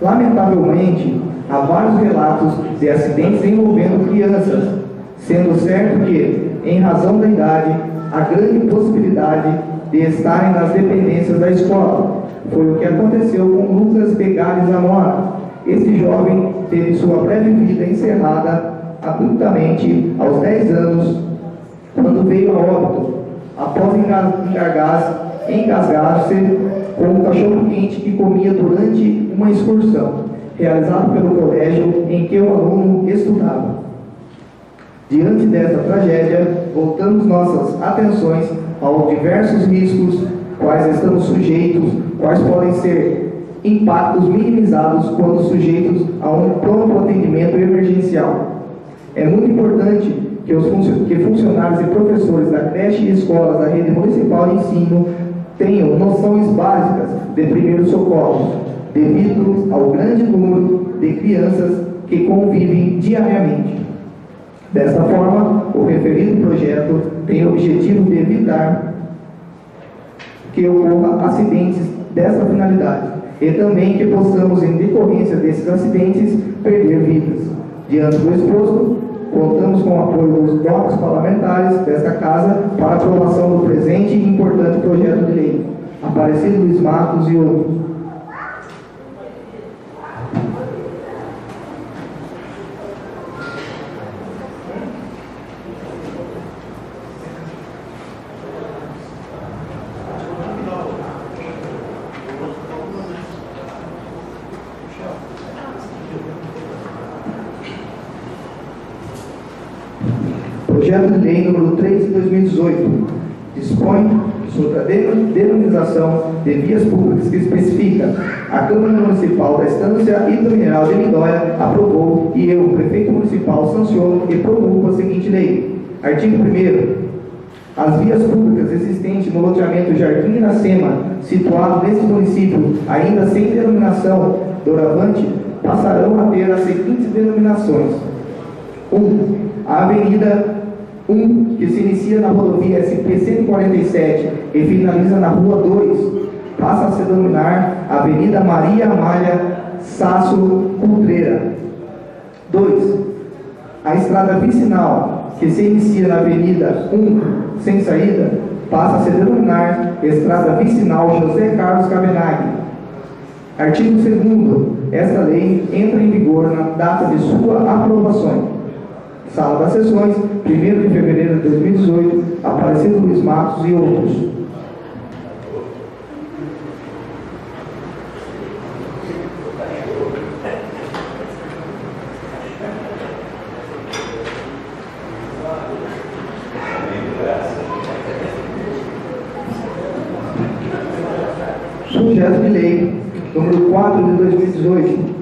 Lamentavelmente, há vários relatos de acidentes envolvendo crianças, sendo certo que, em razão da idade, há grande possibilidade de estarem nas dependências da escola. Foi o que aconteceu com Lucas Begales Amora. Esse jovem teve sua breve vida encerrada abruptamente aos 10 anos, quando veio a óbito, após engasgar-se com um cachorro-quente que comia durante uma excursão, realizada pelo colégio em que o aluno estudava. Diante desta tragédia, voltamos nossas atenções aos diversos riscos quais estamos sujeitos, quais podem ser impactos minimizados quando sujeitos a um pronto atendimento emergencial. É muito importante que funcionários e professores da creche e escolas da rede municipal de ensino tenham noções básicas de primeiros socorros, devido ao grande número de crianças que convivem diariamente. Desta forma, o referido projeto tem o objetivo de evitar que ocorra acidentes dessa finalidade e também que possamos, em decorrência desses acidentes, perder vidas. Diante do exposto, contamos com o apoio dos blocos parlamentares desta Casa para a aprovação do presente e importante projeto de lei. Aparecido Luiz Matos e outros. Projeto de Lei número 3 de 2018 dispõe sobre a denominação de vias públicas que especifica a Câmara Municipal da Estância Hidromineral de Lindóia aprovou e eu, prefeito municipal, sanciono e promulgo a seguinte lei. Artigo 1º. As vias públicas existentes no loteamento Jardim Iracema, situado neste município, ainda sem denominação doravante, passarão a ter as seguintes denominações. 1. A Avenida 1, que se inicia na rodovia SP-147 e finaliza na Rua 2, passa a se denominar Avenida Maria Amália Sasso Contreira. 2. A estrada vicinal, que se inicia na Avenida 1, sem saída, passa a se denominar Estrada Vicinal José Carlos Cabenaghi. Artigo 2º. Esta lei entra em vigor na data de sua aprovação. Sala das Sessões, 1º de fevereiro de 2018, Aparecido Luiz Matos e outros. Projeto de lei número 4 de 2018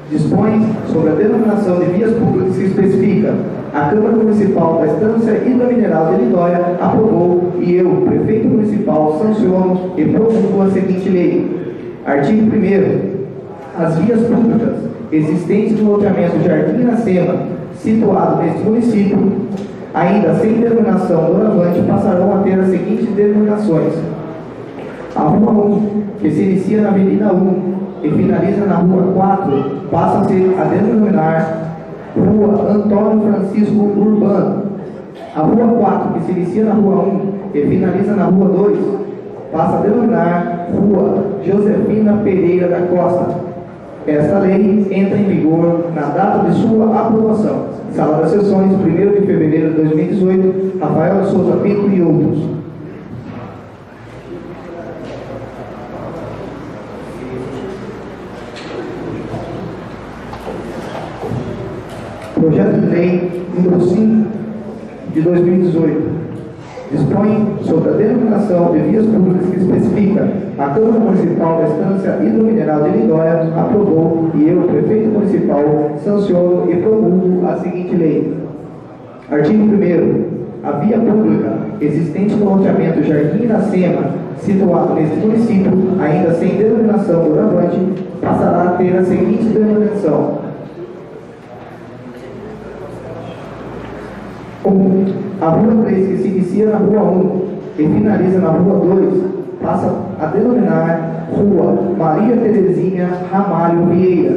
dispõe sobre a denominação de vias públicas que especifica: a Câmara Municipal da Estância Hidromineral de Lindóia aprovou e eu, Prefeito Municipal, sanciono e promulgo a seguinte lei. Artigo 1º. As vias públicas existentes no loteamento Jardim Iracema, situado neste município, ainda sem denominação doravante, passarão a ter as seguintes denominações: a Rua 1, que se inicia na Avenida 1 e finaliza na Rua 4, passa-se a denominar Rua Antônio Francisco Urbano. A Rua 4, que se inicia na Rua 1 e finaliza na Rua 2, passa a denominar Rua Josefina Pereira da Costa. Esta lei entra em vigor na data de sua aprovação. Sala das Sessões, 1º de fevereiro de 2018, Rafael Souza Pinto e outros. Projeto de lei número 5 de 2018 dispõe sobre a denominação de vias públicas que especifica: a Câmara Municipal da Estância Hidromineral de Lindóia aprovou e eu, Prefeito Municipal, sanciono e promulgo a seguinte lei. Artigo 1º. A via pública existente no loteamento Jardim Iracema, situado neste município, ainda sem denominação doravante, passará a ter a seguinte denominação: 1. A Rua 3, que se inicia na Rua 1 e finaliza na Rua 2, passa a denominar Rua Maria Terezinha Ramalho Vieira.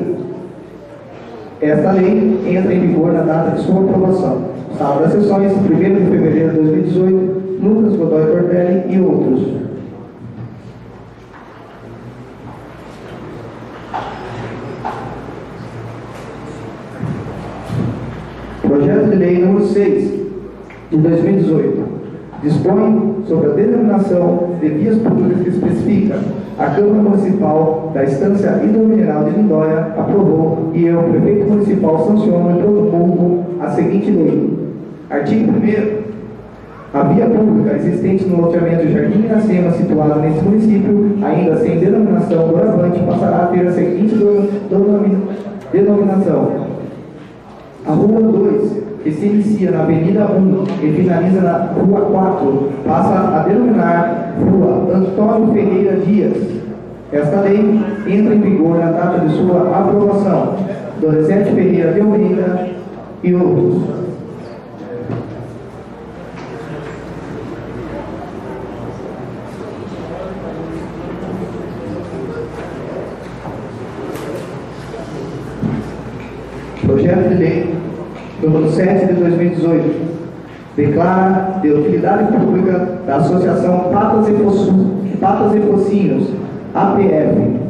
Esta lei entra em vigor na data de sua aprovação. Sala das Sessões, 1º de fevereiro de 2018, Lucas Godoy Tortelli e outros. Projeto de lei número 6 de 2018 dispõe sobre a denominação de vias públicas que especifica: a Câmara Municipal da Estância Hidromineral de Lindóia aprovou e eu, Prefeito Municipal, sanciono e promulgo a seguinte lei. Artigo 1º. A via pública existente no loteamento Jardim Iracema, situado neste município, ainda sem denominação doravante, passará a ter a seguinte denominação: a Rua 2, que se inicia na Avenida 1 e finaliza na Rua 4, passa a denominar Rua Antônio Ferreira Dias. Esta lei entra em vigor na data de sua aprovação. Donizete Ferreira de Almeida e outros. Projeto de lei número 7 de 2018 declara de utilidade pública da Associação Patas e Focinhos, APF.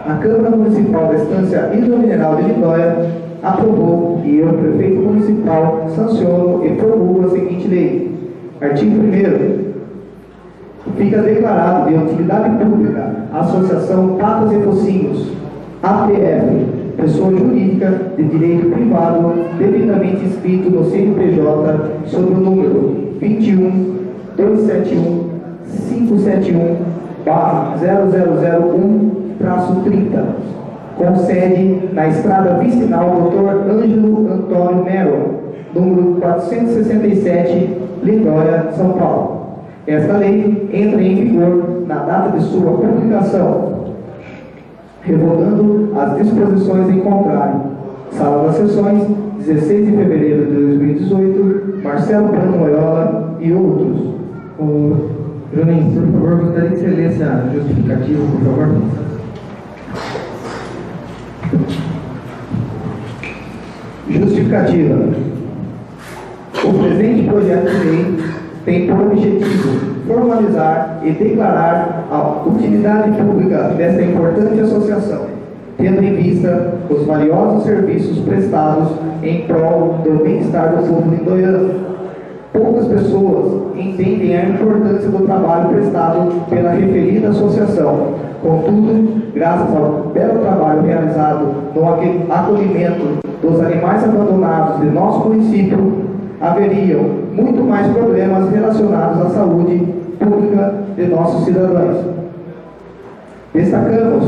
A Câmara Municipal da Estância Hidromineral de Lindóia aprovou e eu, Prefeito Municipal, sanciono e promulgo a seguinte lei. Artigo 1º. Fica declarado de utilidade pública a Associação Patas e Focinhos, APF, pessoa jurídica de direito privado devidamente inscrito no CNPJ sob o número 21-271-571-0001-30, com sede na Estrada Vicinal Dr. Ângelo Antônio Melo, número 467, Lindóia, São Paulo. Esta lei entra em vigor na data de sua publicação, revogando as disposições em contrário. Sala das Sessões, 16 de fevereiro de 2018, Marcelo Brando Loyola e outros. Juninho, por favor, gostaria que você lesse a justificativa, por favor. Justificativa. O presente projeto de lei tem por objetivo formalizar e declarar a utilidade pública desta importante associação, tendo em vista os valiosos serviços prestados em prol do bem-estar do povo lindoiano. Poucas pessoas entendem a importância do trabalho prestado pela referida associação. Contudo, graças ao belo trabalho realizado no acolhimento dos animais abandonados de nosso município, haveriam muito mais problemas relacionados à saúde pública de nossos cidadãos. Destacamos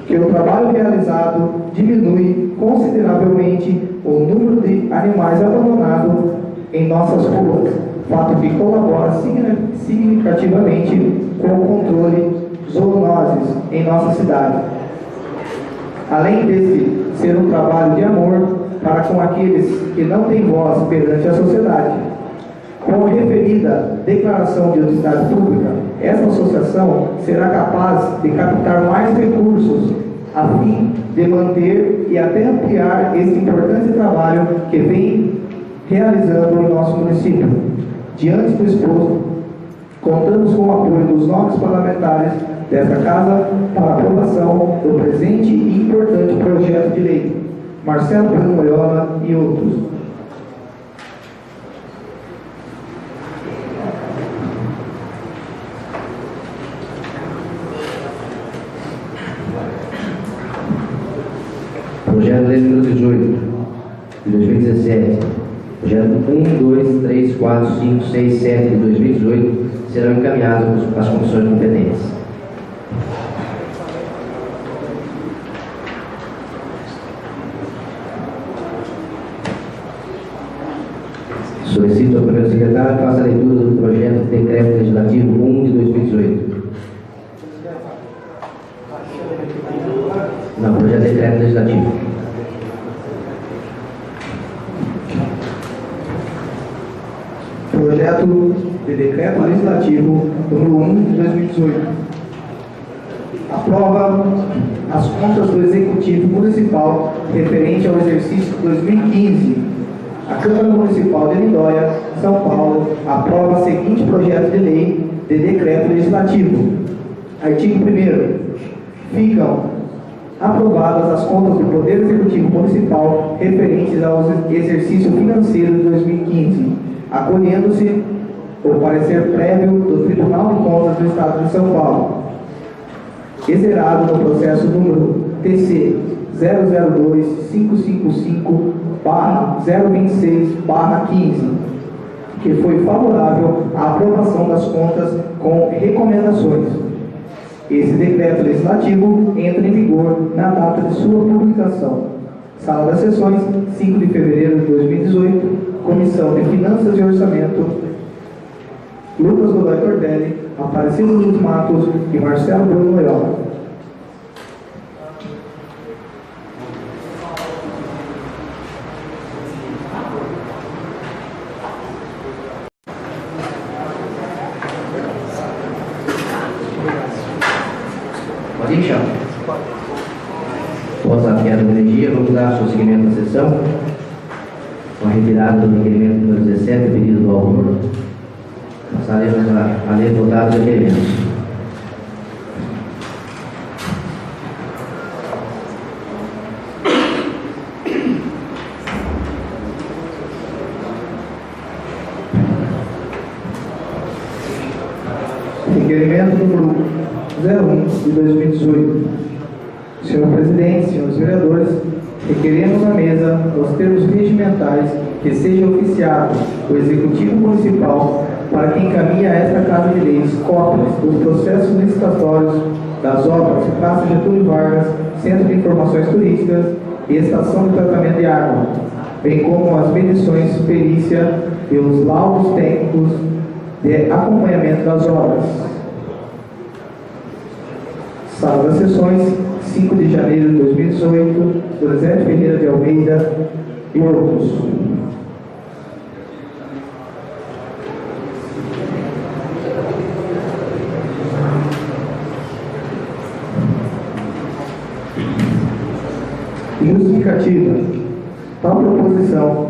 que o trabalho realizado diminui consideravelmente o número de animais abandonados em nossas ruas, fato que colabora significativamente com o controle de zoonoses em nossa cidade. Além desse ser um trabalho de amor para com aqueles que não têm voz perante a sociedade. Com a referida declaração de utilidade pública, essa associação será capaz de captar mais recursos a fim de manter e até ampliar esse importante trabalho que vem realizando em nosso município. Diante do exposto, contamos com o apoio dos nobres parlamentares desta Casa para a aprovação do presente e importante projeto de lei. Marcelo Brando Loyola e outros. Projeto de lei número 18, de 2017. Projeto 1, 2, 3, 4, 5, 6, 7 de 2018 serão encaminhados às comissões competentes. Solicito ao primeiro secretário que faça a leitura do projeto de decreto legislativo 1 de 2018. Não, projeto de decreto legislativo. Projeto de decreto legislativo número 1 de 2018. Aprova as contas do Executivo Municipal referente ao exercício 2015. A Câmara Municipal de Lindóia, São Paulo, aprova o seguinte projeto de lei de decreto legislativo. Artigo 1º. Ficam aprovadas as contas do Poder Executivo Municipal referentes ao exercício financeiro de 2015, acolhendo-se o parecer prévio do Tribunal de Contas do Estado de São Paulo, exerado no processo número TC 002-555/026/15, que foi favorável à aprovação das contas com recomendações. Esse decreto legislativo entra em vigor na data de sua publicação. Sala das Sessões, 5 de fevereiro de 2018, Comissão de Finanças e Orçamento, Lucas Godoy Tortelli, Aparecido Luiz Matos e Marcelo Brando Loyola. Pode ir, Michel? Após a queda de energia, vamos dar seguimento à sessão com a retirada do requerimento número 17, pedido do autor. Passaremos a ler votados os requerimentos. Requerimento número 01 de 2018. Senhor Presidente, senhores vereadores, requeremos à mesa, nos termos regimentais, que seja oficiado o Executivo Municipal para que encaminhe a esta Casa de Leis cópias dos processos licitatórios das obras Praça Getúlio Vargas, Centro de Informações Turísticas e Estação de Tratamento de Água, bem como as medições perícia e os laudos técnicos de acompanhamento das obras. Sala das Sessões, 5 de janeiro de 2018, Donizete Ferreira de Almeida e outros. Justificativa. Tal proposição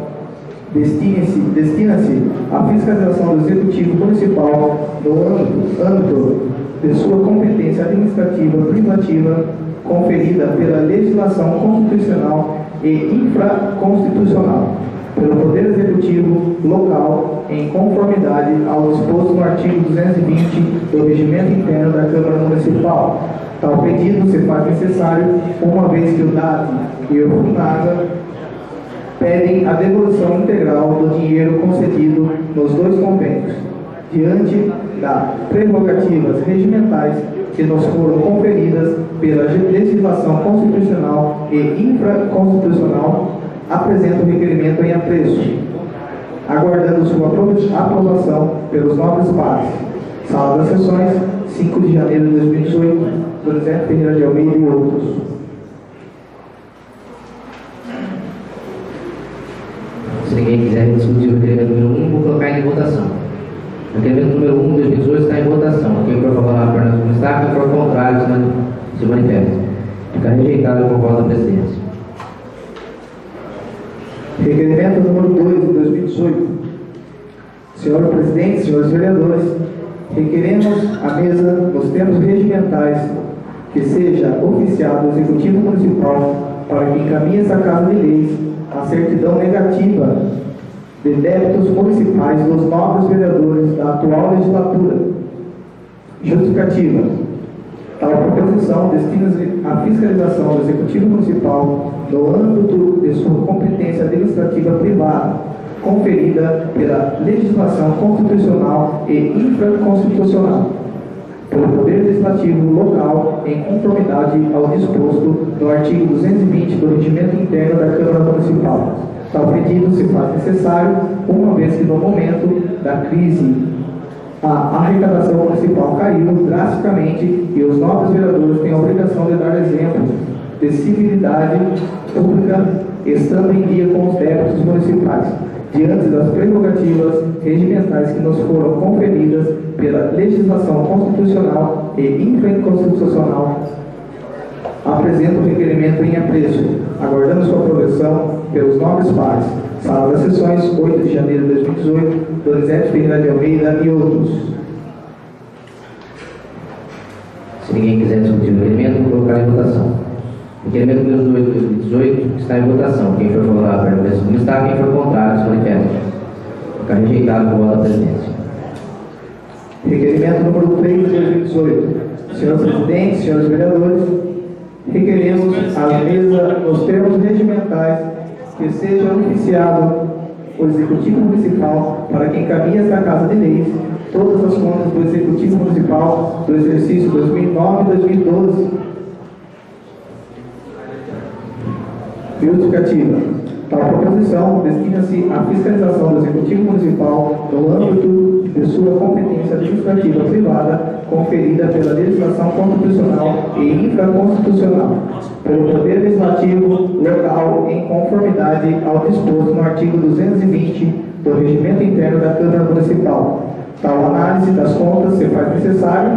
destina-se à fiscalização do Executivo Municipal no âmbito de sua competência administrativa privativa conferida pela legislação constitucional e infraconstitucional, pelo Poder Executivo local, em conformidade ao disposto no artigo 220 do Regimento Interno da Câmara Municipal. Tal pedido se faz necessário, uma vez que o DAT e o FUNASA pedem a devolução integral do dinheiro concedido nos dois convênios, diante das prerrogativas regimentais que nos foram conferidas pela legislação constitucional e infraconstitucional. Apresenta o requerimento em apreço, aguardando sua aprovação pelos nobres pares. Sala das Sessões, 5 de janeiro de 2018, Donizete Ferreira de Almeida e outros. Se ninguém quiser discutir o requerimento número 1, vou colocar em votação. O requerimento número 1 de 2018 está em votação. Quem for favorável permanece como está, quem for contrário se manifesta. Fica rejeitado com o voto da presidência. Requerimento número 2 de 2018. Senhor Presidente, senhores vereadores, requeremos à mesa, nos termos regimentais, que seja oficiado o Executivo Municipal para que encaminhe essa Casa de Leis a certidão negativa de débitos municipais dos novos vereadores da atual legislatura. Justificativa. Tal proposição destina-se à fiscalização do Executivo Municipal no âmbito de sua competência administrativa privada, conferida pela legislação constitucional e infraconstitucional, pelo Poder Legislativo local, em conformidade ao disposto no artigo 220 do Regimento Interno da Câmara Municipal. Tal pedido se faz necessário, uma vez que no momento da crise a arrecadação municipal caiu drasticamente e os novos vereadores têm a obrigação de dar exemplo de civilidade pública, estando em dia com os débitos municipais, diante das prerrogativas regimentais que nos foram conferidas pela legislação constitucional e infraconstitucional. Apresento o requerimento em apreço, aguardando sua aprovação pelos nobres pares. Sala das Sessões, 8 de janeiro de 2018, Donizete Ferreira de Almeida e outros. Se ninguém quiser discutir o requerimento, vou colocar em votação. O requerimento número 2 de 2018 está em votação. Quem for favorável permanece como está, quem for contrário se manifesta. Fica rejeitado com o voto da presidência. Requerimento número 3 de 2018. Senhor Presidente, senhores vereadores, requeremos à mesa, nos termos regimentais, que seja oficiado o Executivo Municipal para que encaminhe esta Casa de Leis todas as contas do Executivo Municipal do exercício 2009 e 2012. Justificativa. Tal proposição destina-se à fiscalização do Executivo Municipal no âmbito de sua competência administrativa privada conferida pela legislação constitucional e infraconstitucional, pelo Poder Legislativo local, em conformidade ao disposto no artigo 220 do Regimento Interno da Câmara Municipal. Tal análise das contas se faz necessário,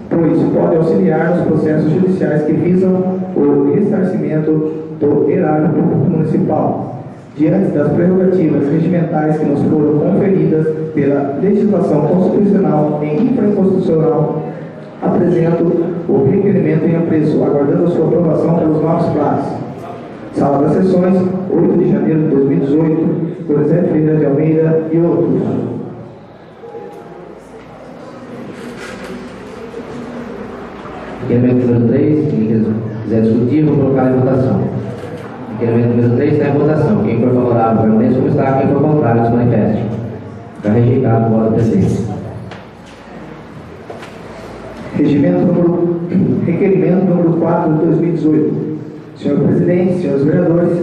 pois pode auxiliar nos processos judiciais que visam o ressarcimento do erário público municipal, diante das prerrogativas regimentais que nos foram conferidas pela legislação constitucional e infraconstitucional. Apresento o requerimento em apreço, aguardando a sua aprovação pelos novos prazos. Sala das Sessões, 8 de janeiro de 2018, Donizete Ferreira de Almeida e outros. Requerimento número 3, quem quiser discutir, vou colocar em votação. Requerimento número 3 está em votação. Quem for favorável permanece como está, quem for contrário se manifeste. Está rejeitado o voto da presidência. Requerimento número 4 de 2018. Senhor Presidente, senhores vereadores,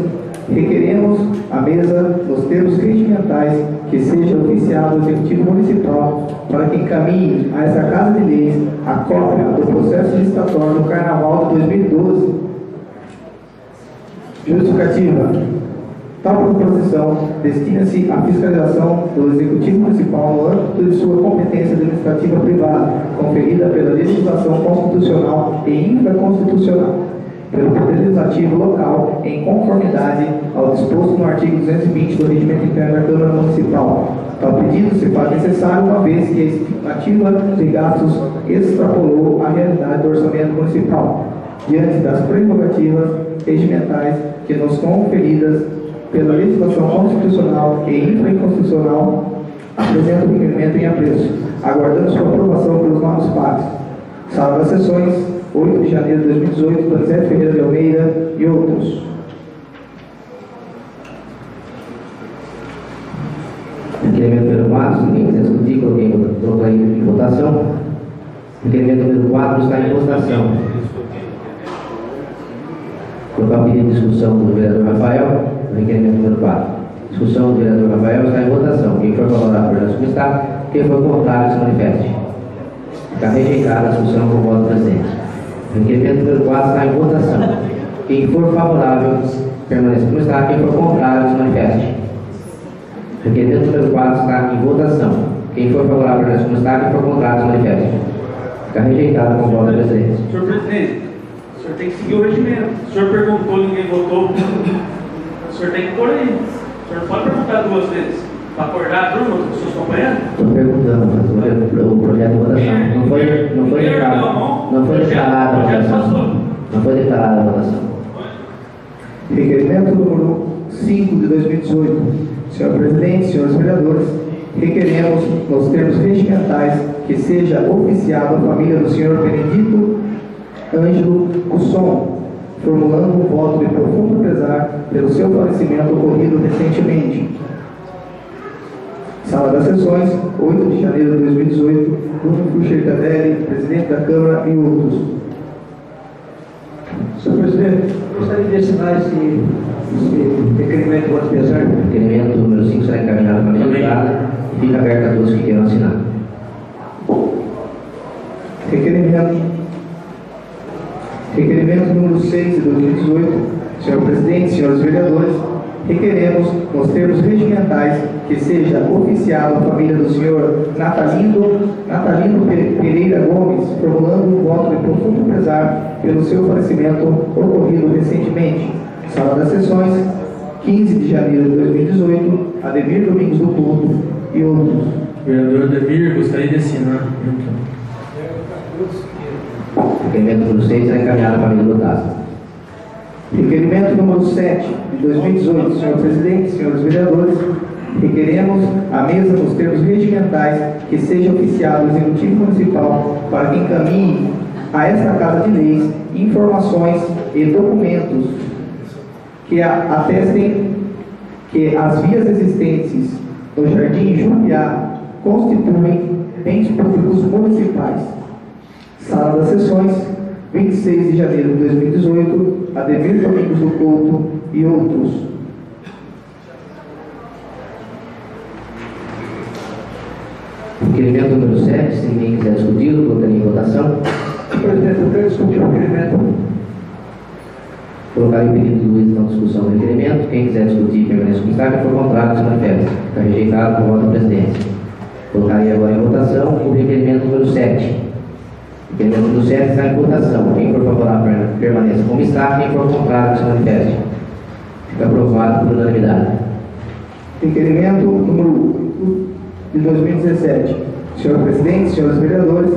requeremos à mesa, nos termos regimentais, que seja oficiado o Executivo Municipal para que encaminhe a essa Casa de Leis a cópia do processo licitatório do Carnaval de 2012. Justificativa. Tal proposição destina-se à fiscalização do Executivo Municipal no âmbito de sua competência administrativa privada, conferida pela legislação constitucional e infraconstitucional, pelo Poder Legislativo local, em conformidade ao disposto no artigo 220 do Regimento Interno da Câmara Municipal. Tal pedido se faz necessário uma vez que a estimativa de gastos extrapolou a realidade do orçamento municipal, diante das prerrogativas regimentais que nos conferidas pela legislação constitucional e infraconstitucional, apresenta o requerimento em apreço, aguardando sua aprovação pelos novos pares. Sala das Sessões, 8 de janeiro de 2018, Donizete Ferreira de Almeida e outros. Requerimento número 4, se ninguém quiser discutir, coloquei em votação. Requerimento número 4 está em votação. Colocar o pedido de discussão do vereador Rafael, no requerimento número 4. Discussão do vereador Rafael está em votação. Quem for favorável, permaneça como está. Quem for contrário, se manifeste. Está rejeitada a discussão com o voto do presidente. O requerimento número 4 está em votação. Quem for favorável, permaneça como está. Quem for contrário, se manifeste. O requerimento número 4 está em votação. Quem for favorável, permaneça como está. Quem for contrário, se manifeste. Está rejeitado com o voto do presidente. Senhor presidente, o senhor tem que seguir o regimento. O senhor perguntou, ninguém votou. O senhor tem que pôr aí. O senhor não pode perguntar 2 vezes. Para acordar a turma dos seus companheiros? Estou perguntando, o projeto de votação. Não foi declarada a votação. Não foi declarada a votação. Requerimento número 5 de 2018. Senhor presidente, senhores vereadores, requeremos, nos termos regimentais, que seja oficiado a família do senhor Benedito Ângelo Cusson, formulando um voto de profundo pesar pelo seu falecimento ocorrido recentemente. Sala das Sessões, 8 de janeiro de 2018, Bruno Fucher Tadelli, presidente da Câmara e outros. Senhor presidente, gostaria de assinar esse requerimento voto pesar. Requerimento número 5 será encaminhado para a mesa deputada e fica aberto a todos que queiram assinar. Requerimento número 6 de 2018. Senhor presidente, senhores vereadores, requeremos, nos termos regimentais, que seja oficiado a família do senhor Natalino Pereira Gomes, formulando um voto de profundo pesar pelo seu falecimento ocorrido recentemente. Sala das Sessões, 15 de janeiro de 2018, Ademir Domingos do Couto e outros. Vereador Ademir, gostaria de assinar. Requerimento número 6 será encaminhado para a mesa deputada. Requerimento número 7 de 2018. Senhor presidente, senhores vereadores, requeremos à mesa, nos termos regimentais, que seja oficiado o Executivo Municipal para que encaminhe a esta Casa de Leis informações e documentos que atestem que as vias existentes no Jardim Jupiá constituem bens públicos municipais. Sala das Sessões, 26 de janeiro de 2018, Ademir Domingos do Couto e outros. Requerimento número 7, se ninguém quiser discutir, colocaria em votação. Presidente, eu quero discutir o requerimento. Colocarei o pedido de luz na discussão do requerimento. Quem quiser discutir, permaneça como está. Quem for contrário, se manifesta. Está rejeitado por voto do presidente. Colocarei agora em votação o requerimento número 7. O requerimento número 7 está em votação. Quem for favorável, permaneça como está. Quem for contrário, se manifeste. Fica aprovado por unanimidade. Requerimento número 8 de 2017. Senhor presidente, senhores vereadores,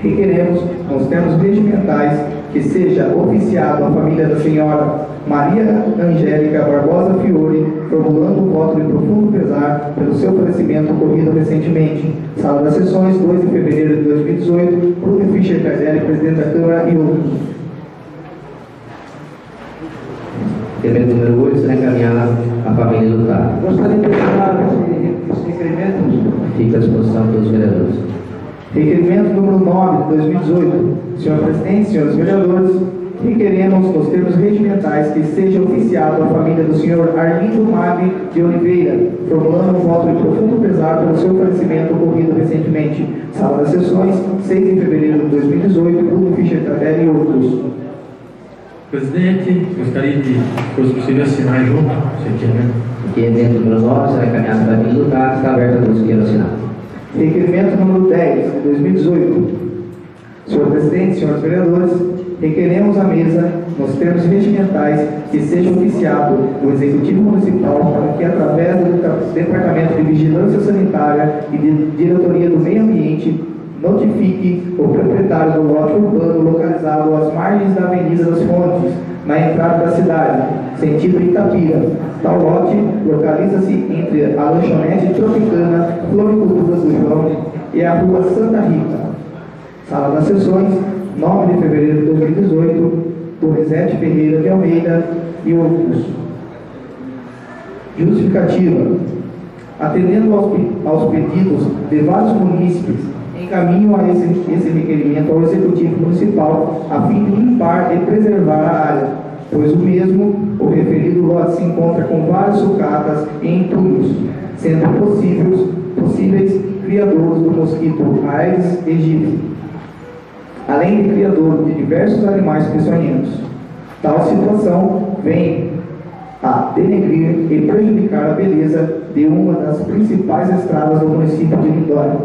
requeremos, nos termos regimentais, que seja oficiado a família da senhora Maria Angélica Barbosa Fiore, formulando um voto de profundo pesar pelo seu falecimento ocorrido recentemente. Sala das Sessões, 2 de fevereiro de 2018, Bruno Fischer Cardelli, presidente da Câmara e outros. Requerimento número 8 será encaminhado à família do deputado. Gostaria de assinar esse requerimento. Fica à disposição de todos os vereadores. Requerimento número 9 de 2018. Senhor presidente, senhores vereadores, requeremos, nos termos regimentais, que seja oficiado a família do senhor Arlindo Magri de Oliveira, formulando um voto de profundo pesar pelo seu falecimento ocorrido recentemente. Sala das Sessões, 6 de fevereiro de 2018, Bruno Fischer Tavelli e outros. Presidente, gostaria de, se fosse possível, assinar junto, se aqui, né? Que dentro do meu nome será encaminhado para mim do caso, está aberto a todos que queiram assinar. Requerimento número 10, de 2018. Senhor Presidente, senhores vereadores, requeremos à mesa, nos termos regimentais, que seja oficiado o Executivo Municipal para que, através do Departamento de Vigilância Sanitária e de Diretoria do Meio Ambiente, notifique o proprietário do lote urbano localizado às margens da Avenida das Fontes, na entrada da cidade, sentido Itapira. Tal lote localiza-se entre a lanchonete Tropicana, Floriculturas do João e a rua Santa Rita. Sala das Sessões, 9 de fevereiro de 2018, Donizete Ferreira de Almeida e outros. Justificativa. Atendendo aos pedidos de vários munícipes, encaminho a esse requerimento ao Executivo Municipal a fim de limpar e preservar a área, pois o referido lote se encontra com várias sucatas e entulhos, sendo possíveis criadouros do mosquito Aedes aegypti, além de criador de diversos animais peçonhentos. Tal situação vem a denegrir e prejudicar a beleza de uma das principais estradas do município de Lindóia.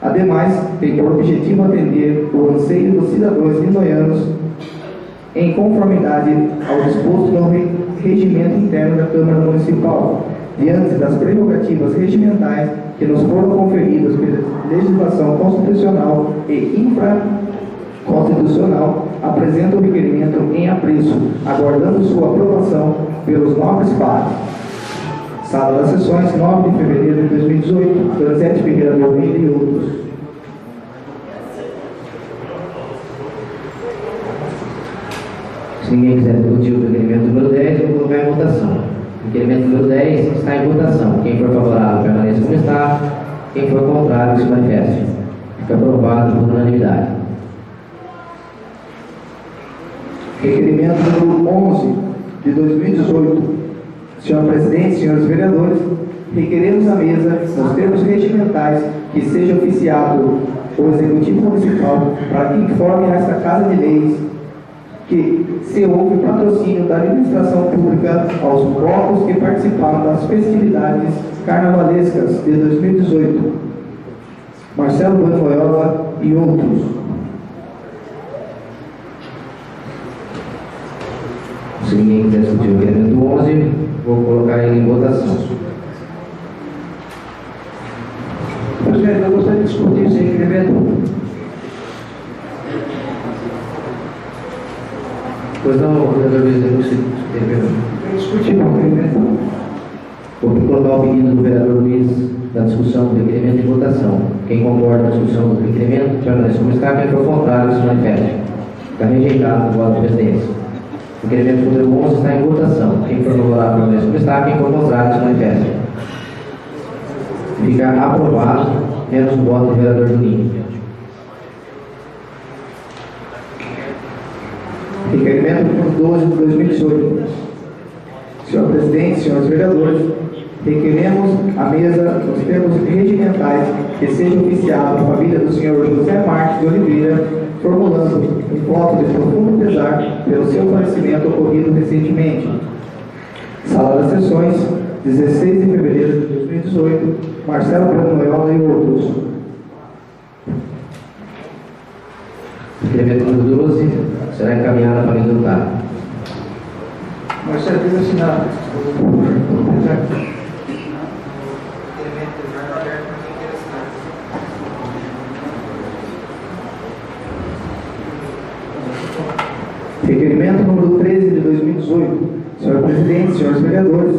Ademais, tem por objetivo atender o anseio dos cidadãos lindoianos em conformidade ao disposto no regimento interno da Câmara Municipal, diante das prerrogativas regimentais que nos foram conferidas pela legislação constitucional e infraconstitucional, apresenta o requerimento em apreço, aguardando sua aprovação pelos nobres pares. Sala das Sessões, 9 de fevereiro de 2018, Donizete Ferreira de Almeida e outros. Se ninguém quiser discutir o requerimento número 10, eu vou colocar em votação. O requerimento número 10 está em votação. Quem for favorável, permaneça como está. Quem for contrário, se manifeste. Fica aprovado por unanimidade. Requerimento número 11 de 2018. Senhor Presidente, senhores vereadores, requeremos à mesa, nos termos regimentais, que seja oficiado o Executivo Municipal para que informe a esta Casa de Leis que se houve patrocínio da administração pública aos blocos que participaram das festividades carnavalescas de 2018. Marcelo Bueno Loyola e outros. Se ninguém quiser discutir o requerimento 11, vou colocar ele em votação. Presidente, eu gostaria de discutir esse requerimento. Pois não, vereador Luiz, eu não sei. Discutir o requerimento. Vou colocar o pedido do vereador Luiz da discussão do requerimento em votação. Quem concorda com a discussão do requerimento, permanece como está. Quem for contrário, se manifeste. Está rejeitado o voto de presidência. O requerimento número 11 está em votação. Quem for favorável, permanece como está. Quem for contrário, se manifeste. Fica aprovado, menos o voto do vereador Juninho. Requerimento número 12 de 2018. Senhor Presidente, senhores vereadores, requeremos à mesa, nos termos regimentais, que seja oficiado a família do senhor José Marques de Oliveira, formulando um voto de profundo pesar pelo seu falecimento ocorrido recentemente. Sala das Sessões, 16 de fevereiro de 2018, Marcelo Bueno Loyola e outros. Requerimento número 12 será encaminhado para o resultado. Marcelo, precisa assinar. Requerimento número 13 de 2018. Senhor Presidente, senhores vereadores,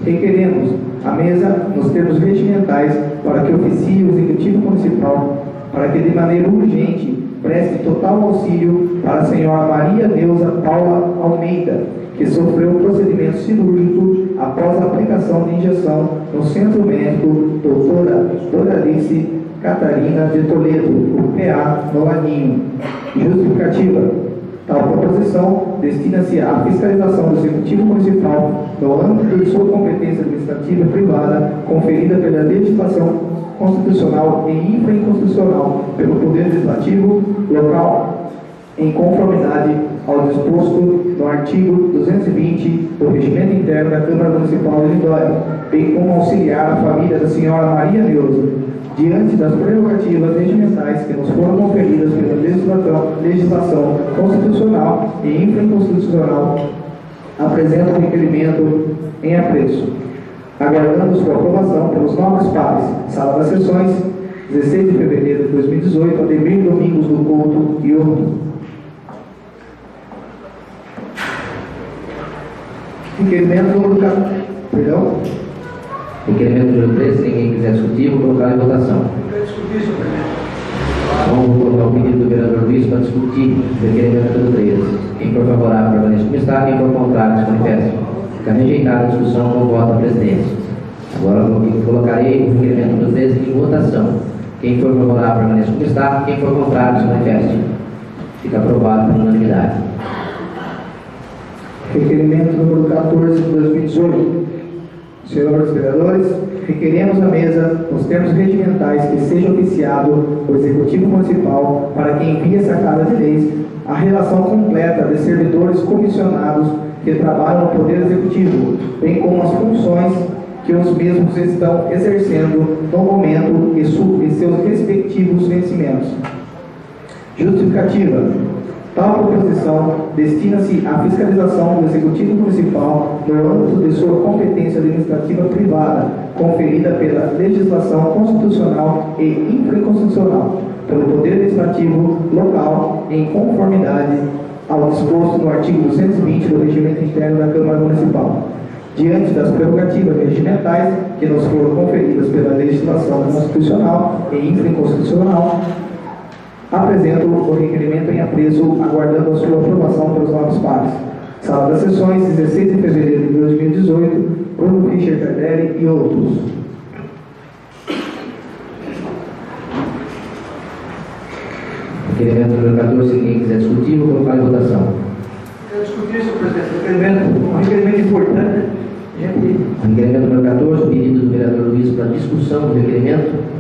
requeremos à mesa, nos termos regimentais, para que oficie o Executivo Municipal, para que de maneira urgente preste total auxílio para a senhora Maria Neuza Paula Almeida, que sofreu procedimento cirúrgico após a aplicação de injeção no Centro Médico Doutora Doralice Catarina de Toledo, o PA, no Laninho. Justificativa. Tal proposição destina-se à fiscalização do Executivo Municipal no âmbito de sua competência administrativa privada, conferida pela legislação constitucional e infraconstitucional pelo Poder Legislativo local, em conformidade ao disposto no artigo 220 do Regimento Interno da Câmara Municipal de Lindóia, bem como auxiliar a família da senhora Maria Neuza, diante das prerrogativas regimentais que nos foram conferidas pela legislação constitucional e infraconstitucional, apresenta o requerimento em apreço, aguardando sua aprovação pelos nobres pares. Sala das Sessões, 16 de fevereiro de 2018, Ademir Domingos do Couto e outros. Requerimento número 4. Perdão? Requerimento número 3, se ninguém quiser discutir, vou colocar em votação. Vamos colocar o pedido do vereador Luiz para discutir o requerimento número 3. Quem for favorável, permanece como está. Quem for contrário, se manifesta. Fica rejeitada a discussão com o voto da presidência. Agora eu colocarei o requerimento número 13 em votação. Quem for favorável, permanece como está. Quem for contrário, se manifeste. Fica aprovado por unanimidade. Requerimento número 14 de 2018. Senhores vereadores, requeremos à mesa, nos termos regimentais, que seja oficiado o Executivo Municipal para que envie essa Casa de Leis a relação completa de servidores comissionados que trabalham no Poder Executivo, bem como as funções que os mesmos estão exercendo no momento e seus respectivos vencimentos. Justificativa. Tal proposição destina-se à fiscalização do Executivo Municipal no âmbito de sua competência administrativa privada, conferida pela legislação constitucional e infraconstitucional, pelo Poder Legislativo local, em conformidade ao disposto no artigo 220 do Regimento Interno da Câmara Municipal. Diante das prerrogativas regimentais que nos foram conferidas pela legislação constitucional e infraconstitucional, apresento o requerimento em apreço, aguardando a sua aprovação pelos nobres pares. Sala das Sessões, 16 de fevereiro de 2018, Bruno Fischer Tardelli e outros. Requerimento número 14, se ninguém quiser discutir, vou colocar em votação. Quero discutir, senhor presidente, um requerimento importante. Requerimento número 14, pedido do vereador Luiz para discussão do requerimento.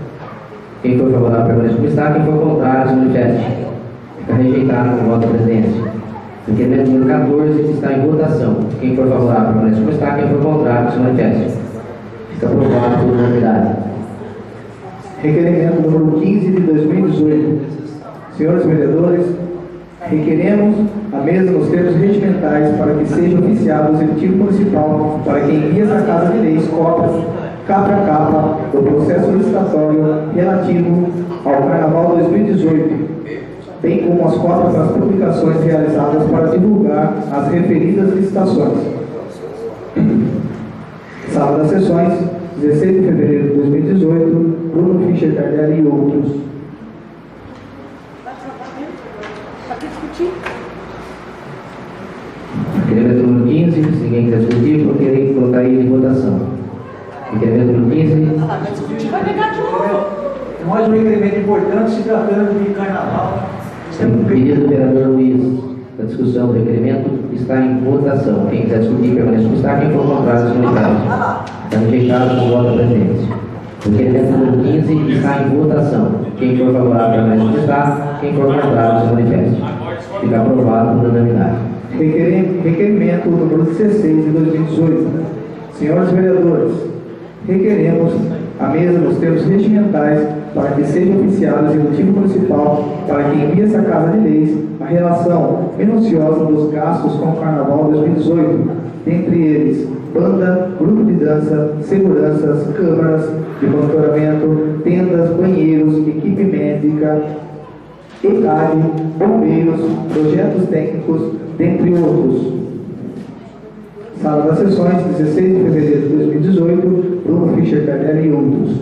Quem for favorável, permanece como está. Quem for contrário, se manifeste. Fica rejeitado com o voto da presidência. Requerimento número 14 está em votação. Quem for favorável, permanece como está. Quem for contrário, se manifeste. Fica aprovado por unanimidade. Requerimento número 15 de 2018. Senhores vereadores, requeremos a mesa nos termos regimentais para que seja oficiado o Executivo Municipal para que envie essa Casa de Leis cópias capa a capa do processo licitatório relativo ao Carnaval 2018, bem como as cópias das publicações realizadas para divulgar as referidas licitações. Sala das Sessões, 16 de fevereiro de 2018, Bruno Fischer Tardelli e outros. Requerimento número 15, se ninguém quiser discutir, eu colocaria em votação. Requerimento número 15. Vai pegar de novo. É mais um requerimento importante se tratando de carnaval. O pedido do vereador Luiz da discussão do requerimento está em votação. Quem quiser discutir, permanece como está. Quem for contrário, se manifeste. Está rejeitado com o voto da presidência. O requerimento número 15 está em votação. Quem for favorável, permanece como está. Quem for contrário, se manifeste. Fica aprovado por unanimidade. Requerimento número 16 de 2018. Senhores vereadores, requeremos a mesa nos termos regimentais para que seja oficiado o Executivo Municipal para que envie essa Casa de Leis a relação minuciosa dos gastos com o Carnaval 2018, dentre eles banda, grupo de dança, seguranças, câmaras de monitoramento, tendas, banheiros, equipe médica, ECAD, bombeiros, projetos técnicos, dentre outros. Sala das Sessões, 16 de fevereiro de 2018, Bruno Fischer Tardelli e outros.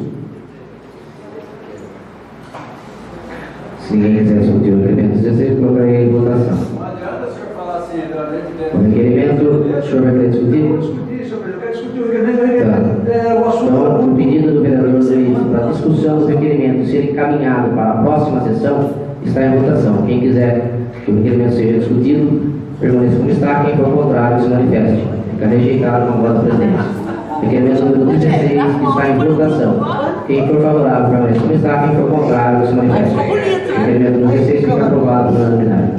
Se ninguém quiser discutir o requerimento 16, colocarei em votação. Não adianta o senhor falar assim, O requerimento, o senhor vai querer discutir? discutir, senhor presidente, eu quero discutir o requerimento. O assunto. Então, o pedido do vereador Luiz para discussão do requerimento ser encaminhado para a próxima sessão está em votação. Quem quiser que o requerimento seja discutido, permaneça como está. Quem for contrário, se manifeste. Fica rejeitado com a voto da presidência. Requerimento número 16, que está em votação. Quem for favorável, permaneça como está. Quem for contrário, se manifeste. Requerimento número 16 fica aprovado por unanimidade.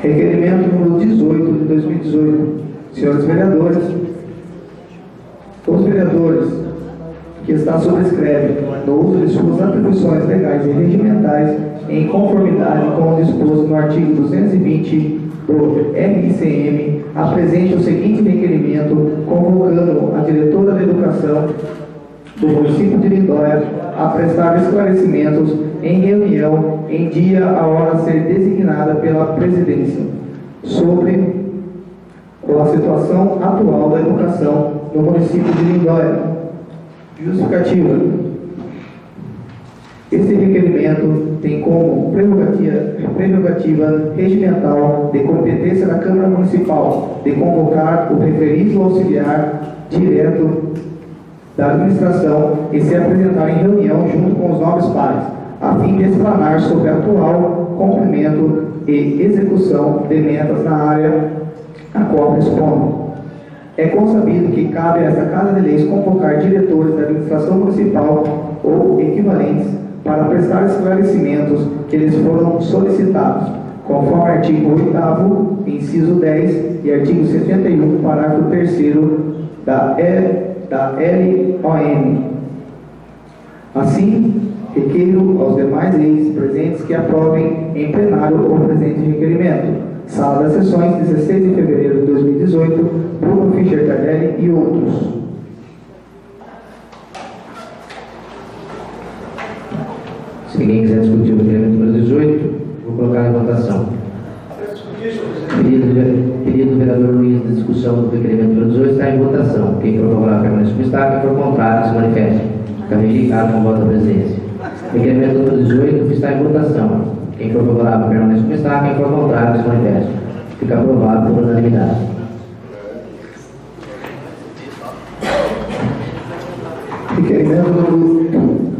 Requerimento número 18 de 2018. Senhores vereadores, os vereadores que está subscreve no uso de suas atribuições legais e regimentais em conformidade com o disposto no artigo 220 do RICM, apresente o seguinte requerimento, convocando a diretora de Educação do município de Lindóia a prestar esclarecimentos em reunião em dia a hora a ser designada pela presidência sobre a situação atual da educação no município de Lindóia. Justificativa. Esse requerimento tem como prerrogativa regimental de competência da Câmara Municipal de convocar o referido auxiliar direto da administração e se apresentar em reunião junto com os nobres pares, a fim de explanar sobre o atual cumprimento e execução de metas na área a qual responde. É consabido que cabe a esta Casa de Leis convocar diretores da administração municipal ou equivalentes para prestar esclarecimentos que lhes foram solicitados, conforme artigo 8º, inciso 10 e artigo 71, parágrafo 3º da LOM. Assim, requeiro aos demais leis presentes que aprovem em plenário o presente requerimento. Sala das Sessões, 16 de fevereiro de 2018, Bruno Fischer Tardelli e outros. Se ninguém quiser discutir o requerimento número 18, vou colocar em votação. Pedido do vereador Luiz de discussão do requerimento número 18 está em votação. Quem for favorável, permanece como está. Quem for contrário, se manifeste. Fica rejeitado com o voto da presidência. Requerimento número 18 está em votação. Quem for favorável, permanece como está. Quem for contrário, se manifeste. Fica aprovado por unanimidade. Requerimento número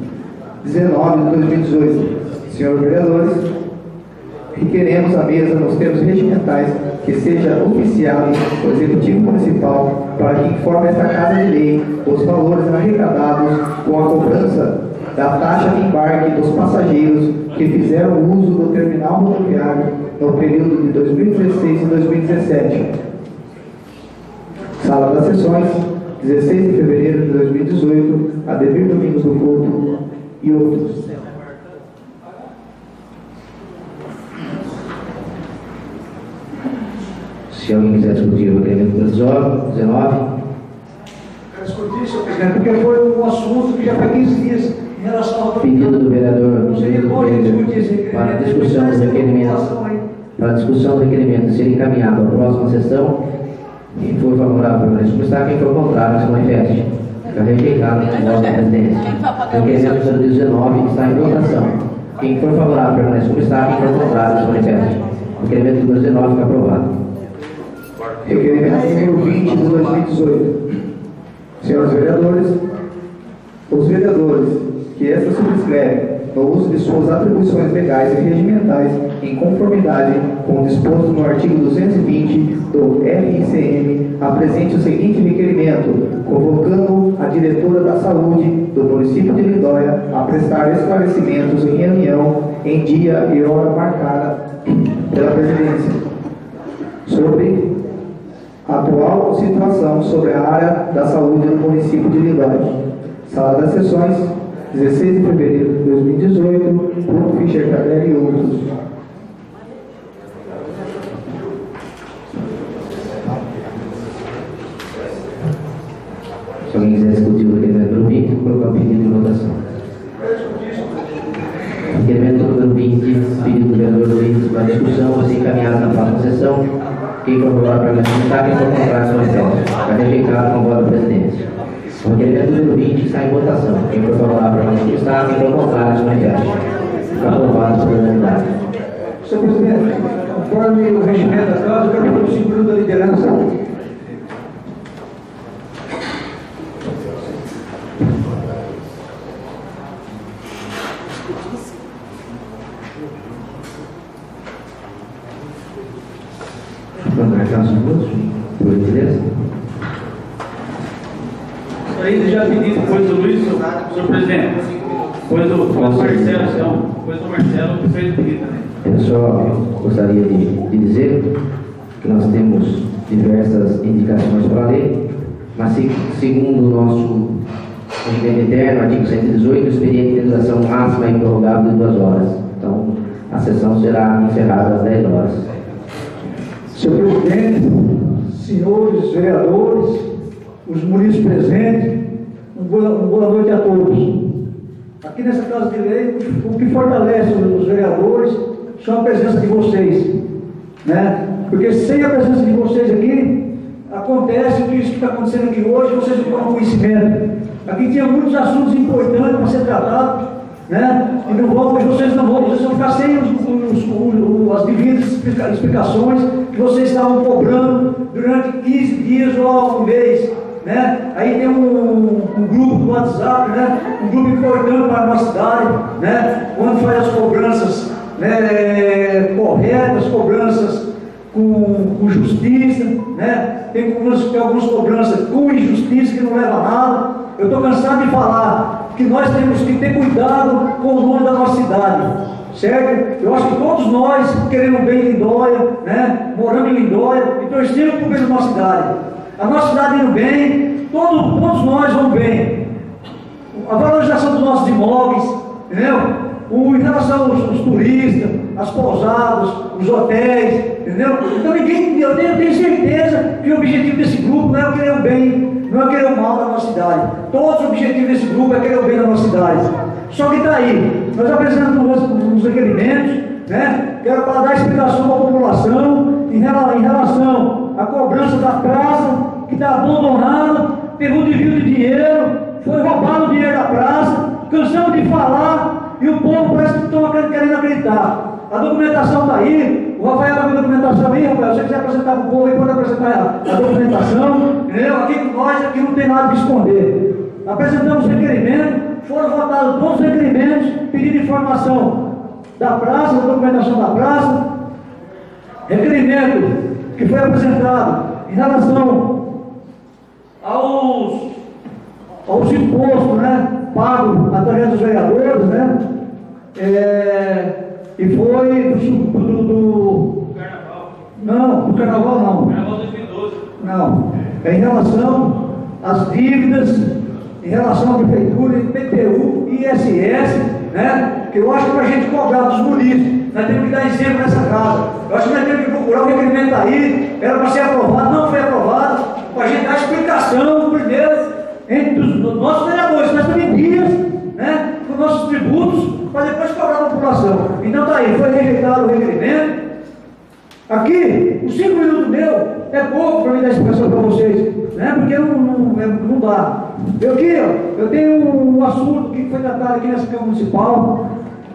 19 de 2018. Senhores vereadores, requeremos à mesa, nos termos regimentais, que seja oficiado o Executivo Municipal para que informe esta Casa de Lei os valores arrecadados com a cobrança da taxa de embarque dos passageiros que fizeram uso do terminal rodoviário no período de 2016 e 2017. Sala das Sessões, 16 de fevereiro de 2018, Ademir Domingos do Couto e outros. Se alguém quiser discutir o requerimento número 19. Quero discutir, senhor presidente, porque foi um assunto que já faz 15 dias em relação ao Pedido do vereador para discussão do requerimento. Para discussão do requerimento ser encaminhado à próxima sessão. Quem for favorável, permanece como está. Quem for contrário, se manifeste. Fica rejeitado com o voto da presidência. Requerimento número 19 está em votação. Quem for favorável, permanece como está. Quem for contrário, se manifeste. Requerimento número 19 fica aprovado. Requerimento número 20 de 2018. Senhores vereadores, os vereadores que esta subscreve no uso de suas atribuições legais e regimentais em conformidade com o disposto no artigo 220 do RICM, apresente o seguinte requerimento, convocando a diretora da Saúde do município de Lindóia a prestar esclarecimentos em reunião em dia e hora marcada pela presidência sobre a atual situação sobre a área da saúde no município de Lindóia. Sala das Sessões, 16 de fevereiro de 2018, Bruno Fischer Tardelli e outros. Se alguém quiser discutir o requerimento número 20, vou colocar o pedido em votação. Requerimento número 20, pedido do vereador Luiz para discussão, vai ser encaminhado na próxima sessão. Quem for favorável, permanece como está. Quem for contrário, se manifeste. Fica rejeitado com o voto da presidência. O requerimento número 20 está em votação. Quem for favorável, permanece como está. Quem for contrário, se manifeste. Fica aprovado por unanimidade. Senhor presidente, conforme o regimento da casa, eu quero pedir o 5 minutos da liderança. mais minutos, por gentileza. Gostaria de já pedir depois do Luiz, senhor presidente. Depois do Marcelo, então. Depois do Marcelo, que fez o pedido também. Eu só gostaria de dizer que nós temos diversas indicações para ler, mas segundo o nosso regimento interno, artigo 118, o expediente tem duração máxima e prorrogável de 2 horas. Então, a sessão será encerrada às 10 horas. Senhor presidente, senhores vereadores, os munícipes presentes, boa noite a todos. Aqui nessa Casa de Lei, o que fortalece os vereadores são a presença de vocês, né? Porque sem a presença de vocês aqui, acontece tudo isso que está acontecendo aqui hoje, vocês não tomam conhecimento. Aqui tinha muitos assuntos importantes para ser tratados, né? E não vão, vocês vão ficar sem as devidas explicações que vocês estavam cobrando durante 15 dias ou um mês, né? Aí tem um grupo do WhatsApp, né? Um grupo importante para a nossa cidade, né? Onde faz as cobranças, né? Corretas, cobranças com justiça, né? Tem algumas cobranças com injustiça que não leva a nada. Eu estou cansado de falar que nós temos que ter cuidado com o nome da nossa cidade, certo? Eu acho que todos nós queremos bem em Lindóia, né? Morando em Lindóia e torcendo por bem da nossa cidade. A nossa cidade indo bem, todos nós vamos bem. A valorização dos nossos imóveis, entendeu? Em relação aos turistas, as pousadas, os hotéis, entendeu? Então eu tenho certeza que o objetivo desse grupo não é querer o bem, não é querer o mal da nossa cidade. Todos os objetivos desse grupo é querer o bem da nossa cidade. Só que está aí, nós apresentamos uns requerimentos, né? Que era para dar explicação para a população em relação à cobrança da praça, que está abandonada, pegou desvio de dinheiro, foi roubado o dinheiro da praça, cansamos de falar. E o povo parece que estão querendo acreditar. A documentação está aí. O Rafael está com a documentação aí, Rafael. Se você quiser apresentar para o povo aí, pode apresentar a documentação. Entendeu? Aqui com nós, aqui não tem nada de esconder. Apresentamos requerimento, foram votados todos os requerimentos, pedindo informação da praça, da documentação da praça. Requerimento que foi apresentado em relação aos impostos, né? Pago através dos vereadores, né? E foi do Carnaval. Não, do Carnaval não. Carnaval 2012. Não. É em relação às dívidas, em relação à prefeitura, IPTU, ISS, né? Que eu acho que para a gente cobrar dos munícipes, nós temos que dar exemplo nessa casa. Eu acho que nós temos que procurar o requerimento aí, era para ser aprovado, não foi aprovado, para a gente dar explicação primeiro entre os nossos vereadores, nós temos dias, né, com nossos tributos, para depois cobrar a população. Então está aí, foi rejeitado o requerimento. Aqui, os 5 minutos meu é pouco para me dar explicação para vocês, né, porque não dá. Eu tenho um assunto que foi tratado aqui nessa Câmara Municipal.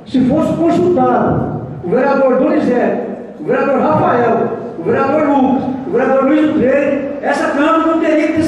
Se fosse consultado o vereador Donizete, o vereador Rafael, o vereador Lucas, o vereador Luiz Utreiro, essa Câmara não teria que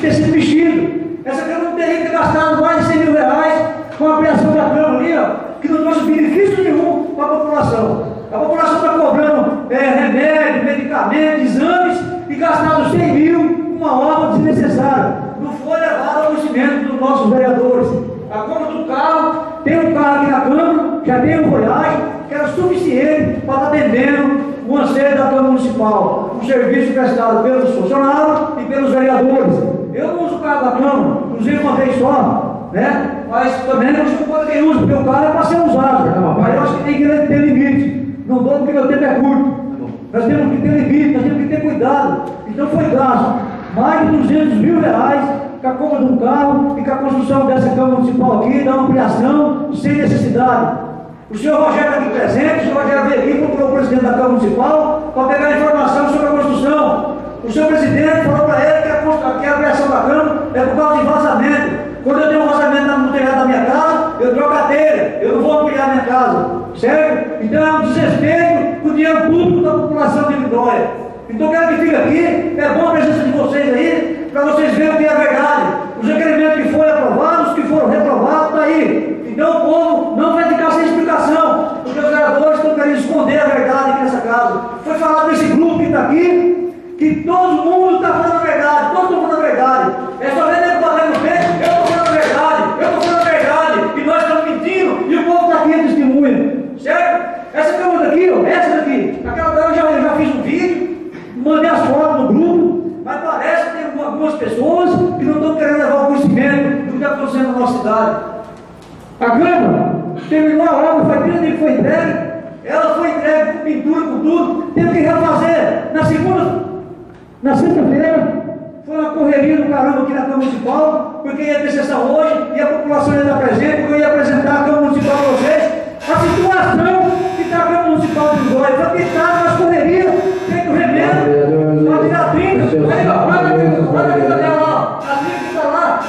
ter sido mexido. Essa Câmara não teria que ter gastado mais de 100 mil reais com a ampliação da Câmara ali, ó, que não trouxe benefício nenhum para a população. A população está cobrando remédio, medicamentos, exames e gastando 100 mil com uma obra desnecessária. Não foi levado ao conhecimento dos nossos vereadores. A compra do carro, tem um carro aqui na Câmara, já tem um Voyage, que era suficiente para estar atendendo o anseio da Câmara Municipal, um serviço prestado pelos funcionários e pelos vereadores. Eu não uso o carro da Câmara, usei uma vez só, né? Mas também não uso quando quem usa, porque o carro é para ser usado. Mas eu acho que tem que ter limite. Não dou porque meu tempo é curto. Nós temos que ter limite, nós temos que ter cuidado. Então foi gasto mais de 200 mil reais com a compra de um carro e com a construção dessa Câmara Municipal aqui, da ampliação sem necessidade. O senhor Rogério está aqui presente, o senhor Rogério veio aqui, procurou o presidente da Câmara Municipal para pegar informação sobre a construção. O senhor presidente falou para ele que a ampliação da Câmara é por causa de vazamento. Quando eu tenho um vazamento no telhado da minha casa, eu troco a telha, eu não vou ampliar minha casa, certo? Então é um desrespeito com o dinheiro público da população de Lindóia. Então quero que fique aqui, é bom a presença de vocês aí, para vocês verem o que é a verdade. Os requerimentos que foram aprovados, os que foram reprovados, está aí. Então o povo não vai ficar sem explicação, porque os vereadores estão querendo esconder a verdade aqui nessa casa. Foi falado desse grupo que está aqui, nossa cidade. A Câmara terminou a obra, foi 30 que foi entregue, ela foi entregue com pintura, com tudo, teve que refazer na sexta-feira. Foi uma correria do caramba aqui na Câmara Municipal, porque ia ter sessão hoje e a população ia estar presente, porque eu ia apresentar a Câmara Municipal a vocês a situação que está a Câmara Municipal de Vitória. Foi pintada nas correrias, feito remédio, pode dar 30. Aí, ó, olha a vida dela lá, a vida que está lá, a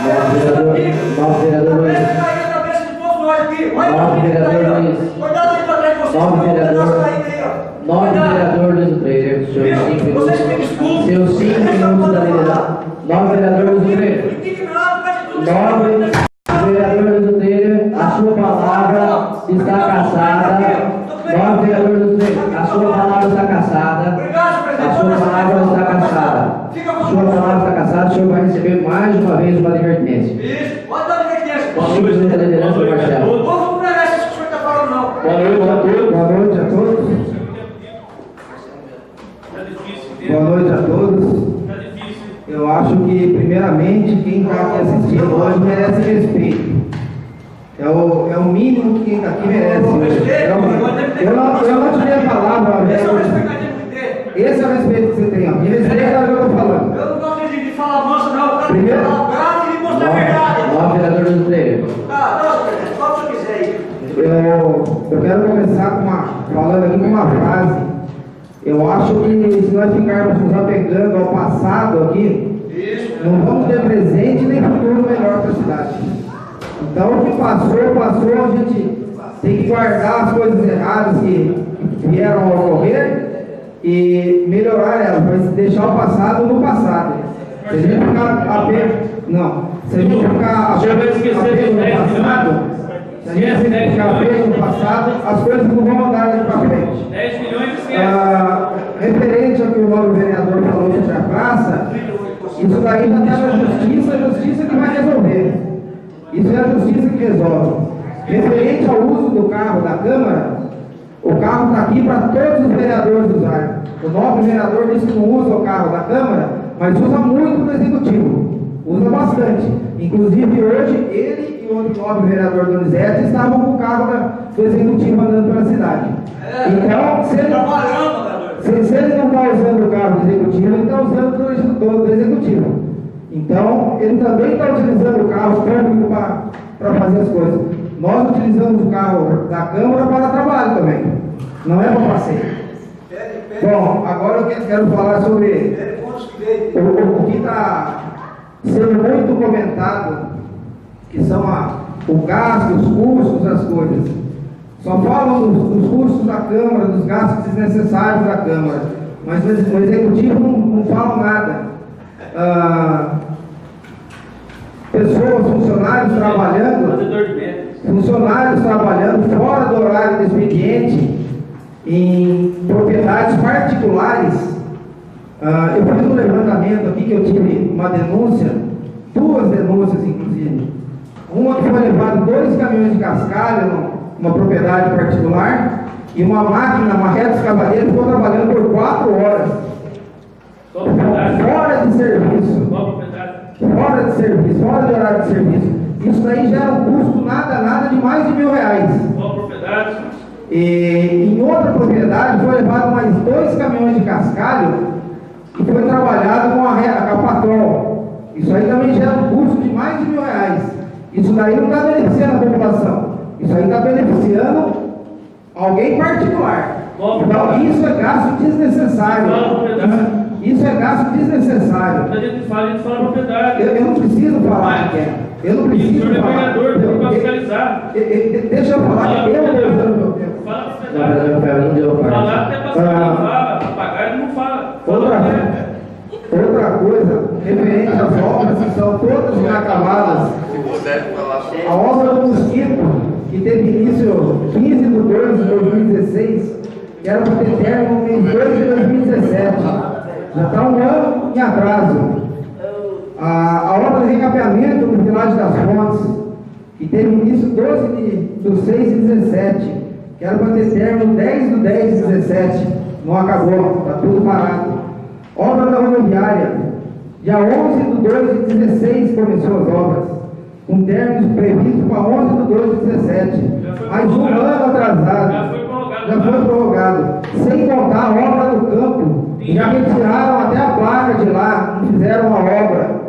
cabeça de todos nós aqui. Olha a vida que está aí, ó. Cuidado aí para trás de vocês, Nove não vereador. vai cair aí, ó. Nove vereadores do Freire, seus 5 minutos. Vocês me desculpem. Seus 5 minutos da liderança. 9 vereadores do Freire. Indignado, mas tudo isso. 9 vereadores do Freire, a sua palavra está cassada. 9 vereadores do Freire, a sua palavra está cassada. A sua palavra está cassada. Sua palavra está cassada, o senhor vai receber mais uma vez uma advertência. Isso, pode dar advertência. 5 minutos da liderança do Marcelo. O povo não merece isso que o senhor está falando, não. Boa noite a todos. Tá difícil, Boa noite a todos. tá difícil. Eu acho que, primeiramente, quem está aqui assistindo hoje merece respeito. É o mínimo que quem está aqui merece. Eu não te dei a palavra, Esse é o velho. respeito que a gente tem que ter. Esse é o respeito que você tem. Me respeita o que eu estou falando. Eu não gosto de falar manso, não. Eu quero Primeiro- falar bravo e mostrar a verdade. 9 vereadores do Freire. Tá, não, presidente, fala o que o senhor quiser aí. Eu quero começar falando aqui com uma frase. Eu acho que se nós ficarmos nos apegando ao passado aqui, não vamos ter presente nem futuro melhor para a cidade. Então o que passou, a gente tem que guardar as coisas erradas que vieram a ocorrer e melhorar elas, mas deixar o passado no passado. Se a gente ficar se a gente ficar O senhor vai esquecer apego dos no 10 passado, milhões. se a gente ficar apego no passado, as coisas não vão andar daqui para frente. 10 milhões de Referente ao que o novo vereador falou sobre a praça, isso daí já está na justiça, a justiça que vai resolver. Isso é a justiça que resolve. Referente ao uso do carro da Câmara, o carro está aqui para todos os vereadores usarem. O novo vereador disse que não usa o carro da Câmara, mas usa muito no Executivo. Usa bastante. Inclusive hoje, ele e o outro novo vereador Donizete estavam com o carro do Executivo andando pela cidade. Então, se ele não está usando o carro do Executivo, ele está usando do Executivo. Então, ele também está utilizando o carro público para fazer as coisas. Nós utilizamos o carro da Câmara para trabalho também. Não é para passeio. Bom, agora eu quero falar sobre o que está sendo muito comentado, que são o gasto, os custos, as coisas. Só falam dos custos da Câmara, dos gastos desnecessários da Câmara, mas no Executivo não falam nada. Pessoas, funcionários trabalhando fora do horário do expediente, em propriedades particulares. Eu fiz um levantamento aqui que eu tive uma denúncia, 2 denúncias inclusive. Uma que foi levado 2 caminhões de cascalho numa propriedade particular e uma máquina, uma reta escavadeira, ficou trabalhando por 4 horas. Fora de serviço. Fora de serviço, fora de horário de serviço. Isso daí gera um custo nada de mais de R$1.000. Qual propriedade? E em outra propriedade foi levado mais 2 caminhões de cascalho e foi trabalhado com a Capatrol. Isso aí também gera um custo de mais de R$1.000. Isso daí não está beneficiando a população. Isso aí está beneficiando alguém particular. Então isso é gasto desnecessário. Isso é gasto desnecessário. Quando a gente fala propriedade. Eu não preciso falar o que é. Eu não preciso O senhor é falar. vereador, tem que fiscalizar. Deixa eu falar que eu estou usando meu tempo. Fala Não, propriedade. não deu Falar parte. até passar, não fala. Pagar ele não fala. Outra coisa, referente às obras que são todas inacabadas. A obra do Mosquito, que teve início 15 de 2 de 2016, que era para ter término no mês 2 de 2017. Já está 1 ano em atraso. A obra de recapeamento no Vilagem das Fontes, que teve início 12 de 6 de 17, que era para ter término 10 de 10 de 17, não acabou, está tudo parado. Obra da rodoviária, dia 11 de 2 de 16 começou as obras. com términos previstos para 11 de 2017, mais um ano atrasado. Já foi prorrogado. Sem contar a obra do campo, já retiraram até a placa de lá, não fizeram a obra.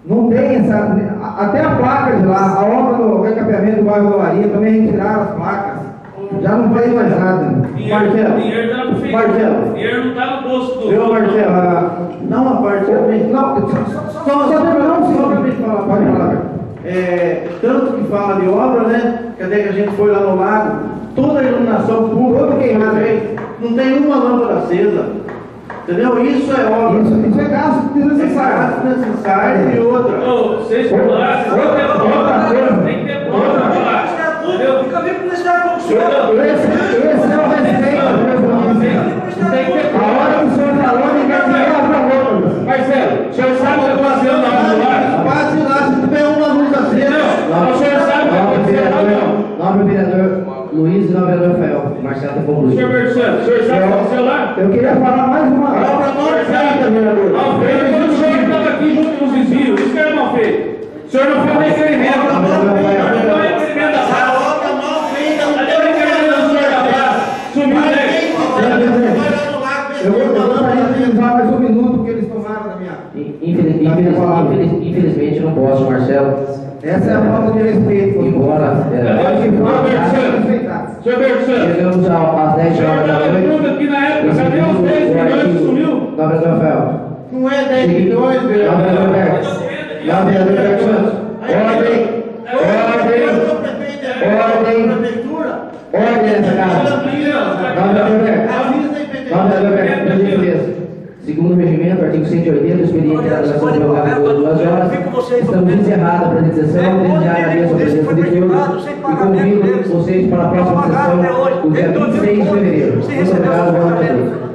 Não tem essa. Até a placa de lá, a obra do recapeamento do bairro da Maria, também retiraram as placas. Já não tem mais nada. Dinheiro está na prefeitura. Dinheiro não está no bolso do. Viu, Marcelo? Não a parte também. Não, só para me falar, pode falar. Tanto que fala de obra, né? Cadê que a gente foi lá no lago? Toda a iluminação pública, toda queimada aí, não tem uma lâmpada acesa. Entendeu? Isso é obra. Isso é gasto desnecessário. É gasto desnecessário e outra. Vocês por lá, vocês têm que ter prova. Tem que ter prova por lá. Fica bem com esse cara com o senhor. Esse é o respeito. Tem que ter A prova. hora que o senhor falou, ninguém falou. Marcelo, o senhor sabe o que eu estou fazendo na hora do lá? Passe lá, se tiver uma luz acesa. O senhor sabe o que aconteceu lá, não? Nobre vereador Luiz e nobre vereador Rafael. Marcelo tem concluído. Senhor Berçano, o senhor sabe o que aconteceu lá? Eu queria falar mais uma obra não feita, vereador. Mal feito, quando o senhor estava aqui junto nos desvios, isso que era mal feito. O senhor não fez requerimento. Não foi requerimento da praça. Cadê o requerimento do senhor da praça? Sumiu daí. Eu vou falar para eles usar mais um minuto que eles tomaram da minha. Infelizmente não posso, Marcelo. Essa é a falta de respeito. Embora Senhor Berçano, chegamos às 10 horas da noite. pergunta aqui na época, cadê os 10 milhões que sumiu? Nobre vereador Rafael. Não é 10 milhões, Nobre vereador Berto. Nobre vereador Berto Santos. Ordem nessa casa. Nobre vereador Berto, por gentileza. Segundo o regimento, artigo 180, o expediente da duração prorrogada por 2 horas. Estamos encerrada a apresentação. Desde já agradeço a presença de todos e convido vocês para a próxima sessão, do dia 26 de fevereiro. Muito obrigado, boa noite a todos.